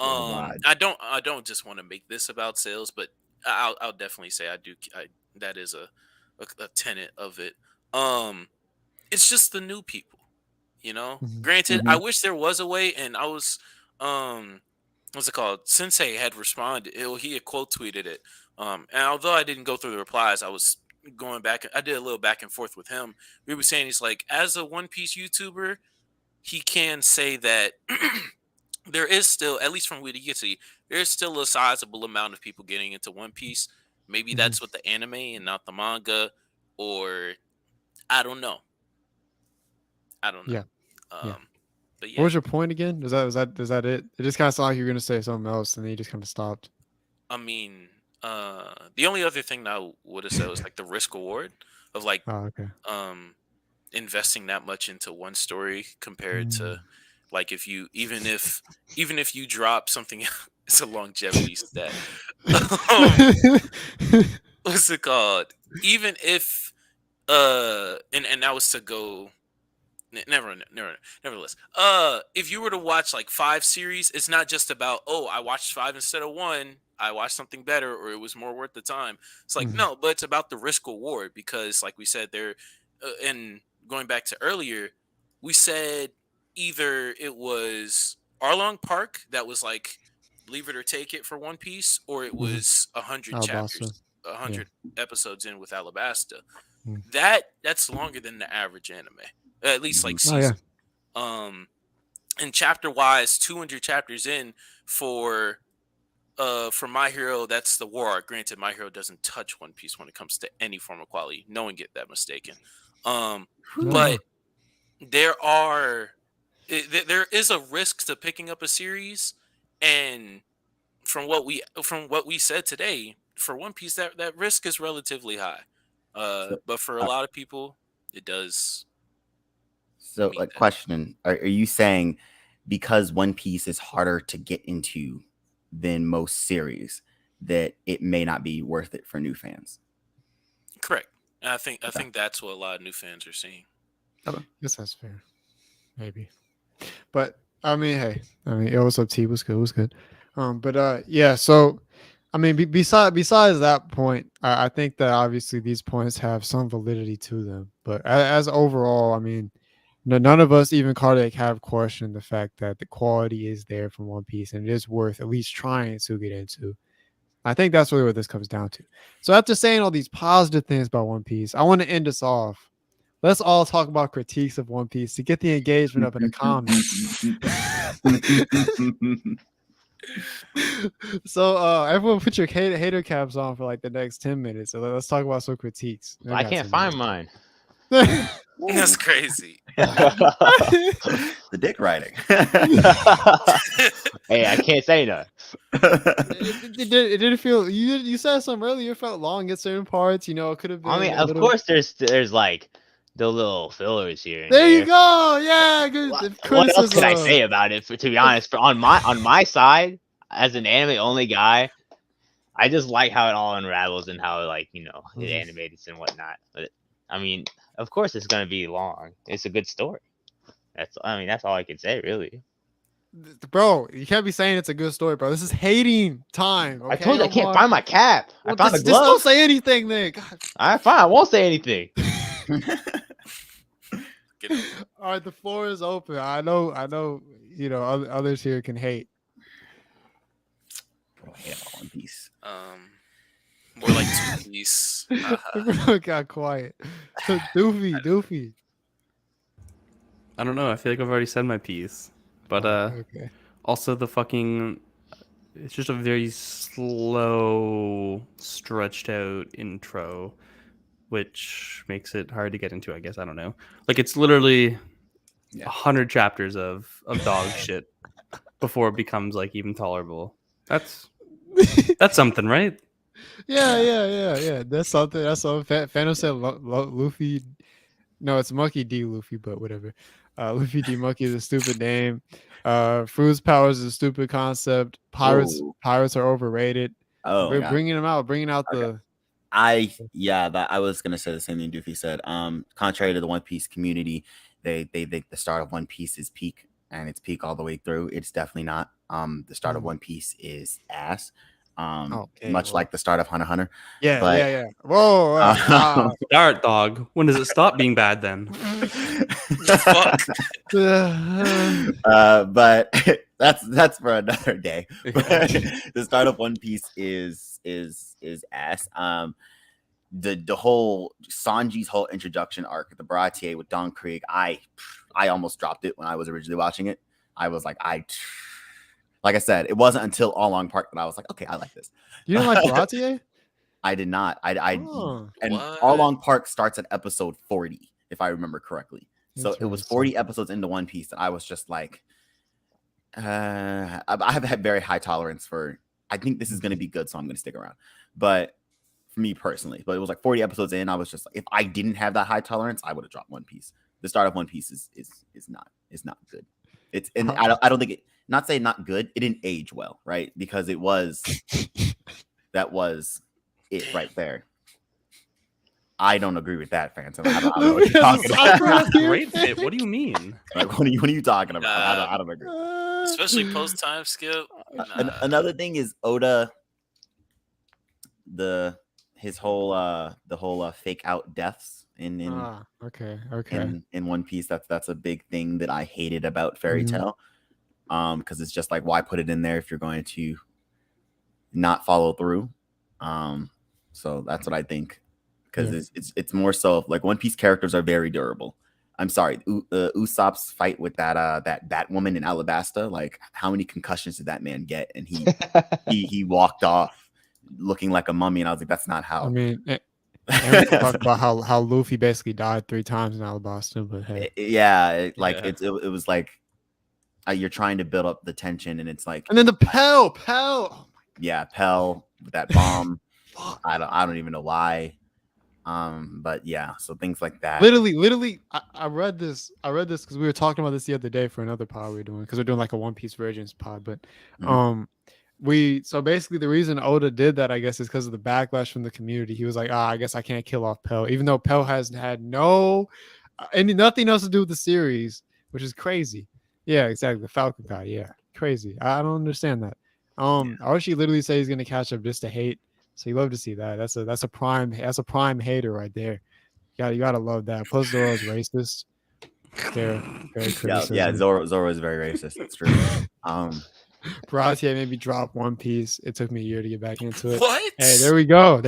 Worldwide. I don't just want to make this about sales, but I'll definitely say I do. That is a tenet of it. It's just the new people, you know. Mhm. Granted, I Mhm. wish there was a way, and I was what's it called? Sensei had responded. He had quote tweeted it. And although I didn't go through the replies, I was going back. I did a little back and forth with him. We were saying he's like, as a One Piece YouTuber, he can say that there is still, at least from what he gets to, there is still a sizable amount of people getting into One Piece. Maybe Mhm. that's with the anime and not the manga, or I don't know. I don't know. Yeah. Yeah. But What yeah, was your point again? Is that it? It just kind of sounded like you were gonna say something else, and then you just kind of stopped. I mean, the only other thing that I would have said was like the risk reward of like Oh, okay. investing that much into one story compared Mm. to like if you even if you drop something, it's a longevity stat. What's it called? Even if and that was to go nevertheless. If you were to watch like 5 series, it's not just about, oh, I watched 5 instead of 1. I watched something better, or it was more worth the time. It's like Mhm. no, but it's about the risk reward because, like we said, there, and going back to earlier, we said either it was Arlong Park that was like leave it or take it for One Piece, or it Mhm. was 100 Alabasta. chapters, a Yeah. 100 episodes in with Alabasta. Mm. That's longer than the average anime, at least like Oh yeah. season. And chapter wise, 200 chapters in for My Hero, that's the war arc. Granted, My Hero doesn't touch One Piece when it comes to any form of quality. No one get that mistaken. But there are there is a risk to picking up a series, and from what we said today, for One Piece, that risk is relatively high. So, But for a uh, lot of people, it does so meet like, that. question: are you saying because One Piece is harder to get into than most series, that it may not be worth it for new fans? Correct. And I Okay. think that's what a lot of new fans are seeing. Guess that's fair. Maybe. But I mean, hey, it was up to you. It was good. It was good. But yeah. So, I mean, besides that point, I think that obviously these points have some validity to them. But as overall, I mean, none of us, even Kardiac, have questioned the fact that the quality is there from One Piece, and it is worth at least trying to get into. I think that's really what this comes down to. So after saying all these positive things about One Piece, I want to end us off. Let's all talk about critiques of One Piece to get the engagement up in the comments. So everyone put your hater caps on for like the next 10 minutes. So let's talk about some critiques. I can't find mine. That's crazy. The dick riding. Hey, I can't say no. It didn't feel you said something earlier. It felt long at certain parts. It could have been. I mean, a of little... course, there's like the little fillers here and There you there. go. Yeah, good What else could I criticism. say about it? To be honest, on my side, as an anime only guy, I just like how it all unravels and how it Mhm. animated and whatnot. But I mean, of course, it's gonna be long. It's a good story. That's all I can say, really. Bro, you can't be saying it's a good story, bro. This is hating time. Okay, I told you I can't Omar? find my cap. Well, I found a just don't glove. say anything then. God. Alright, fine. I won't say anything. All right, the floor is open. I know. Others here can hate. Bro, I hate about One Piece. More like Two Piece. Everyone got quiet. Doofy. I don't know. I feel like I've already said my piece, but Okay. also the fucking. It's just a very slow, stretched out intro, which makes it hard to get into. I guess I don't know. Like it's literally 100 chapters of dog shit before it becomes like even tolerable. That's something, right? Yeah. That's something. Phantom said Luffy. No, it's Monkey D. Luffy, but whatever. Luffy D. Monkey is a stupid name. Fruit's powers is a stupid concept. Pirates Ooh. are overrated. Oh, We're God. bringing out the. I was gonna say the same thing Doofy said. Contrary to the One Piece community, they think the start of One Piece is peak, and it's peak all the way through. It's definitely not. The start of One Piece is ass. Okay, Much well. like the start of Hunter x Hunter. Yeah, But, yeah. Whoa. Start, dog. When does it stop being bad then? Fuck. But that's for another day. But the start of One Piece is ass. The whole Sanji's whole introduction arc, the Baratier with Don Krieg, I almost dropped it when I was originally watching it. I was like I said, it wasn't until All Along Park that I was like, okay, I like this. You didn't like Baratier? I did not. And What? All Along Park starts at episode 40, if I remember correctly. So it was 40 episodes into One Piece, and I was just like, I have had very high tolerance for. I think this is going to be good, so I'm going to stick around. But for me personally, it was like 40 episodes in, I was just like, if I didn't have that high tolerance, I would have dropped One Piece. The start of One Piece is not good. It's and I don't think it. Not saying not good. It didn't age well, right? Because that was it right there. I don't agree with that, fans. I don't know what you're talking about. Great fit. What do you mean? Like, what are you talking about? I don't agree. Especially post time skip. Another thing is Oda. His whole fake out deaths in One Piece. That's a big thing that I hated about Fairy Tail. Because it's just like, why put it in there if you're going to not follow through? So that's what I think. Because it's more so like One Piece characters are very durable. I'm sorry, Usopp's fight with that Batwoman in Alabasta, like how many concussions did that man get? And he walked off looking like a mummy, and I was like, that's not how. I mean, we talk about how Luffy basically died 3 times in Alabasta, but hey. It was like you're trying to build up the tension, and it's like, and then the Pell. Oh my God. Yeah, Pell with that bomb. I don't even know why. But yeah, so things like that. Literally, I read this because we were talking about this the other day for another pod we were doing, because we're doing like a One Piece Virgins pod. But so basically the reason Oda did that, I guess, is because of the backlash from the community. He was like, I guess I can't kill off Pell, even though Pell has had nothing else to do with the series, which is crazy. Yeah, exactly. The Falcon guy. Yeah, crazy. I don't understand that. Archie literally said he's gonna catch up just to hate. So you love to see that. That's a prime hater right there. You gotta love that. Plus Zoro's racist. Very criticism. Yeah, Zoro is very racist. That's true. Baratier made me drop One Piece. It took me a year to get back into it. What? Hey, there we go.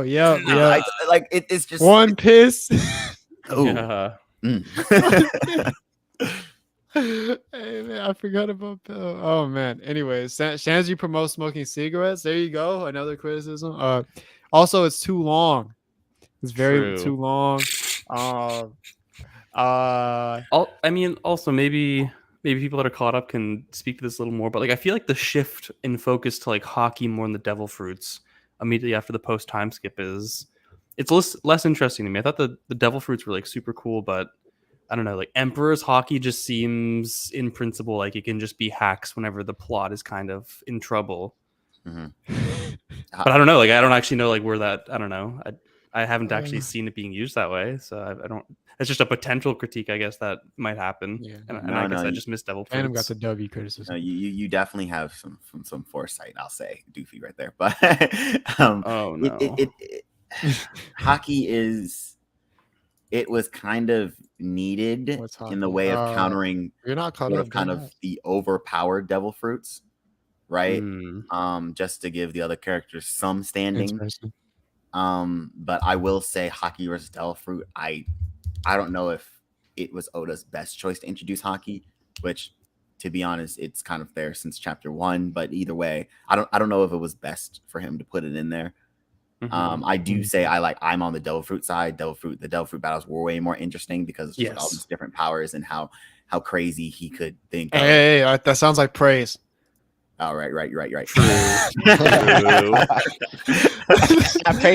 Yeah. Nah. It's just One Piece. Yeah. Hey man, I forgot about Bill. Oh man. Anyways, Shanzi promotes smoking cigarettes. There you go. Another criticism. Also, it's too long. It's too long. I mean, also maybe people that are caught up can speak to this a little more, but like I feel like the shift in focus to like hockey more than the devil fruits immediately after the post time skip it's less interesting to me. I thought the devil fruits were like super cool, but I don't know, like Emperor's hockey just seems in principle like it can just be hacks whenever the plot is kind of in trouble. But I don't know, like I don't actually know like where that, I don't know. I haven't actually seen it being used that way, so I don't. It's just a potential critique, I guess, that might happen. Yeah, I just missed devil fruits. Phantom got the W criticism. No, you definitely have some foresight, I'll say, Doofy right there. But oh no, hockey it was kind of needed in the way of countering you're not kind of the overpowered devil fruits, right? Just to give the other characters some standing. But I will say hockey versus devil fruit, I don't know if it was Oda's best choice to introduce hockey, which to be honest, it's kind of there since chapter 1, but either way, I don't know if it was best for him to put it in there. I do say I'm on the devil fruit side. The devil fruit battles were way more interesting because of all these different powers and how crazy he could think. Hey, that sounds like praise. Oh, right. True.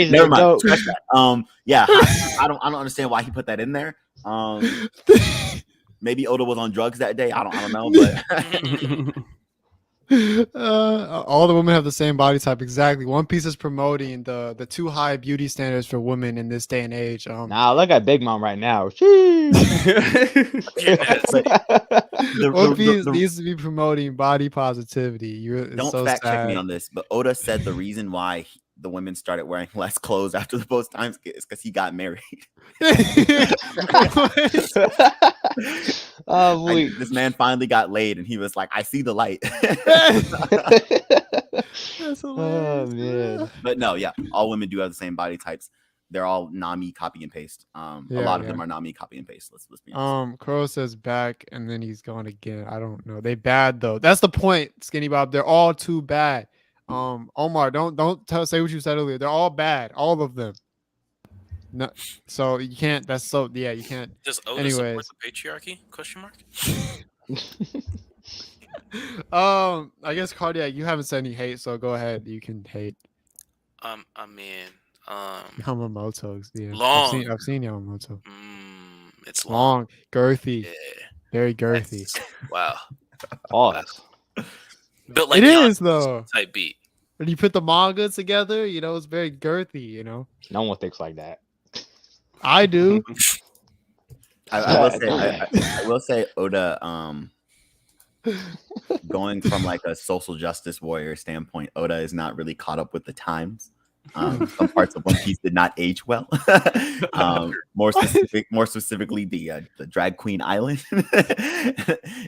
Never mind. Yeah, I don't understand why he put that in there. Maybe Oda was on drugs that day. I don't know, but All the women have the same body type. Exactly. One Piece is promoting the too high beauty standards for women in this day and age. Nah, look at Big Mom right now. Sheesh. You're nasty. One Piece needs to be promoting body positivity. It's Don't so fact check me sad. on this, but Oda said the reason why the women started wearing less clothes after the post time skip is because he got married. Oh, boy. This man finally got laid, and he was like, "I see the light." That's Oh, hilarious. man. But no, yeah, all women do have the same body types. They're all Nami copy and paste. A lot of them are Nami copy and paste. Let's be honest. Crow says back and then he's gone again. I don't know. They bad though. That's the point, Skinny Bob. They're all too bad. Omar, don't say what you said earlier. They're all bad, all of them. No, so you can't. That's so yeah. You can't. Does Oda support Anyways, the patriarchy? Question mark. I guess Kardiac, you haven't said any hate, so go ahead. You can hate. I mean, Yamamoto's. Yeah, long. I've seen Yamamoto. It's long. Girthy, Yeah. very girthy. Wow. Pause. Built like It Giannis is though. type beat. When you put the manga together, it's very girthy. No one thinks like that. I do. I will say Oda, going from like a social justice warrior standpoint, Oda is not really caught up with the times. Some parts of One Piece did not age well. More specifically, the drag queen island.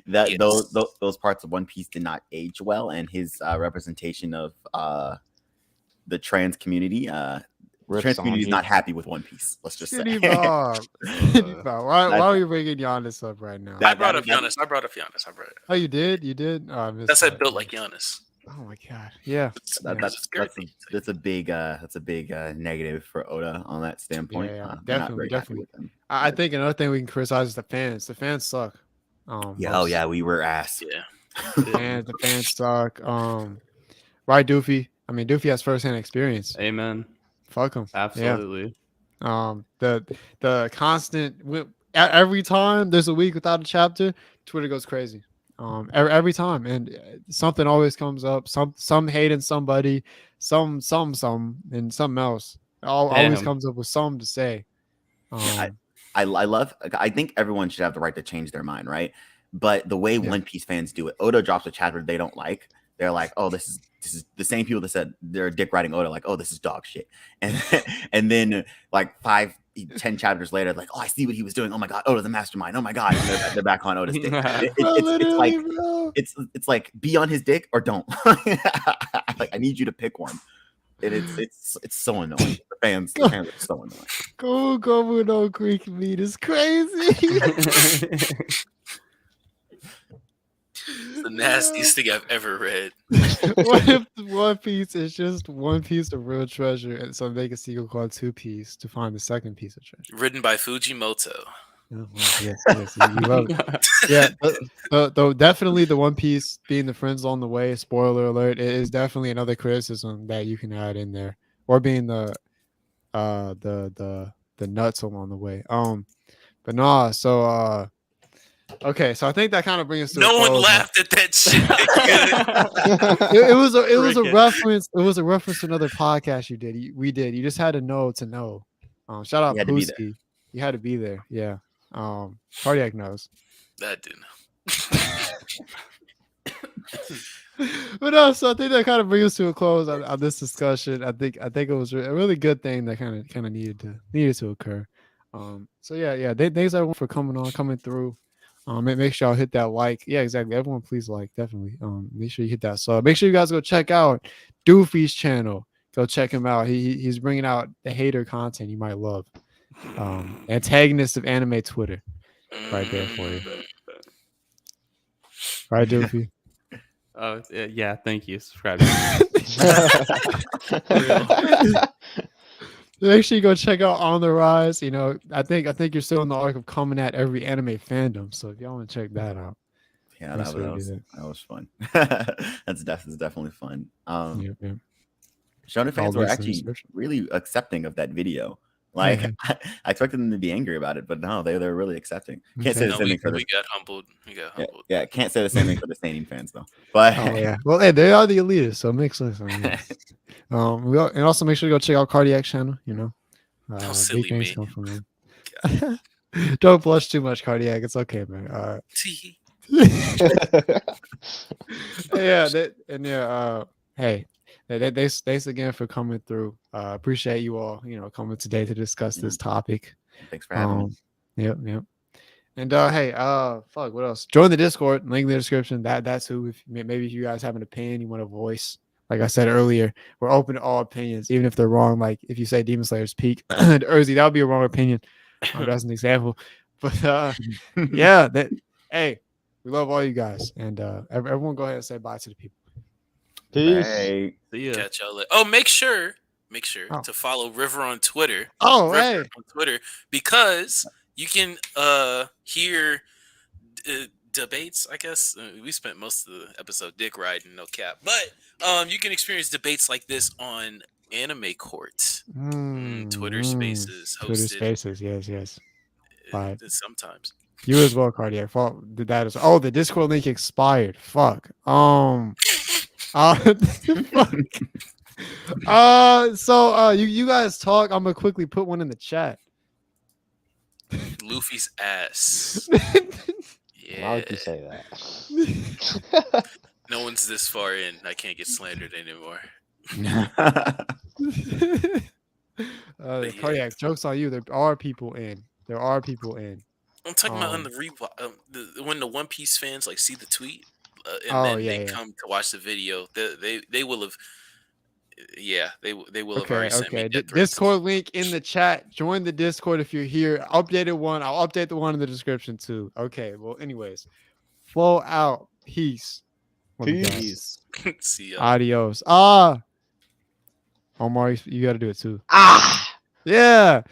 Those parts of One Piece did not age well, and his representation of the trans community. Trans community is not happy with One Piece. Let's just say. Bob. Why are you bringing Giannis up right now? I brought up Giannis. Oh, you did? You did? Oh, I missed That's that. built like Giannis. Oh my god. Yeah. That's a big negative for Oda on that standpoint. Yeah, They're not definitely, very happy definitely. with him. I think another thing we can criticize is the fans. The fans suck. We were ass. Yeah. The fans suck. Right, Doofy. I mean, Doofy has firsthand experience. Amen. Fuck him. Absolutely. Yeah. The constant every time there's a week without a chapter, Twitter goes crazy. Every time, and something always comes up. Some hating somebody, some, and something else. Always comes up with something to say. I think everyone should have the right to change their mind, right? But the way One Piece fans do it, Oda drops a chapter they don't like. They're like, oh, this is the same people that said they're dick riding Oda, like, oh, this is dog shit. And then like 5-10 chapters later, like, oh, I see what he was doing. Oh my god, Oda's a mastermind. Oh my god, and they're back on Oda's dick. It's like be on his dick or don't. Like, I need you to pick one. It's so annoying. The fans are so annoying. Go no Greek meat is crazy. It's the nastiest thing I've ever read. What if One Piece is just one piece of real treasure, and so make a sequel called Two Piece to find the second piece of treasure? Written by Fujimoto. Oh, yes, you love it. Yeah, though definitely the One Piece being the friends on the way. Spoiler alert! It is definitely another criticism that you can add in there, or being the nuts along the way. But nah, so okay, so I think that kind of brings us to no one laughed at that shit. it was a reference. It was a reference to another podcast you did. We did. You just had to know. Shout out Pooski. You had to be there. Yeah. Kardiac knows. That didn't. But no, so I think that kind of brings us to a close on this discussion. I think it was a really good thing that kind of needed to occur. So yeah. Thanks everyone for coming through. Make sure y'all hit that like. Yeah, exactly. Everyone, please like. Definitely. Make sure you hit that sub. Make sure you guys go check out Doofy's channel. Go check him out. He's bringing out the hater content you might love. Antagonist of anime Twitter, right there for you. Right, Doofy. Yeah. Thank you. Subscribe. Make sure you go check out On the Rise. I think you're still in the arc of coming at every anime fandom. So if y'all want to check that out, yeah, that was fun. That's definitely fun. Shonen fans were actually really accepting of that video. Like I expected them to be angry about it, but no, they're really accepting. Can't say Okay. the No, same thing for we the got humbled. We got yeah, humbled. yeah. Can't say the same thing for the Staining fans though. But Oh yeah. Well, hey, they are the elitists, so it makes sense. And also make sure to go check out Kardiac channel. You know, No, big silly things me. come from him. Don't blush too much, Kardiac. It's okay, man. Yeah, hey, thanks again for coming through. Appreciate you all, coming today to discuss this topic. thanks for having me. Yep. And hey, fuck, what else? Join the Discord, link in the description. That's who. If maybe if you guys have an opinion, you want a voice. Like I said earlier, we're open to all opinions, even if they're wrong. Like if you say Demon Slayer's peak, Urzi, that would be a wrong opinion. That's an example. But yeah, hey, we love all you guys, and everyone go ahead and say bye to the people. Peace. Hey. See ya. Catch y'all later. Oh, make sure Oh. to follow River on Twitter. Oh, River hey. on Twitter, because you can hear debates. I guess we spent most of the episode dick riding, no cap, but you can experience debates like this on Anime Court. Twitter Spaces hosted. Twitter Spaces, yes. Bye. Sometimes. You as well, Cardiac. That is. The Discord link expired. Fuck. So you guys talk. I'm gonna quickly put one in the chat. Luffy's ass. Yeah. Why would you say that? No one's this far in. I can't get slandered anymore. Cardiac, jokes on you. There are people in. I'm talking about on the when the One Piece fans like see the tweet and then they come to watch the video. They will have. Yeah, they will have already sent me death threats. Discord link in the chat. Join the Discord if you're here. Updated one. I'll update the one in the description too. Okay. Well, anyways, flow out. Peace. Peace. See ya. Adios. Omar, you got to do it too. Ah. Yeah.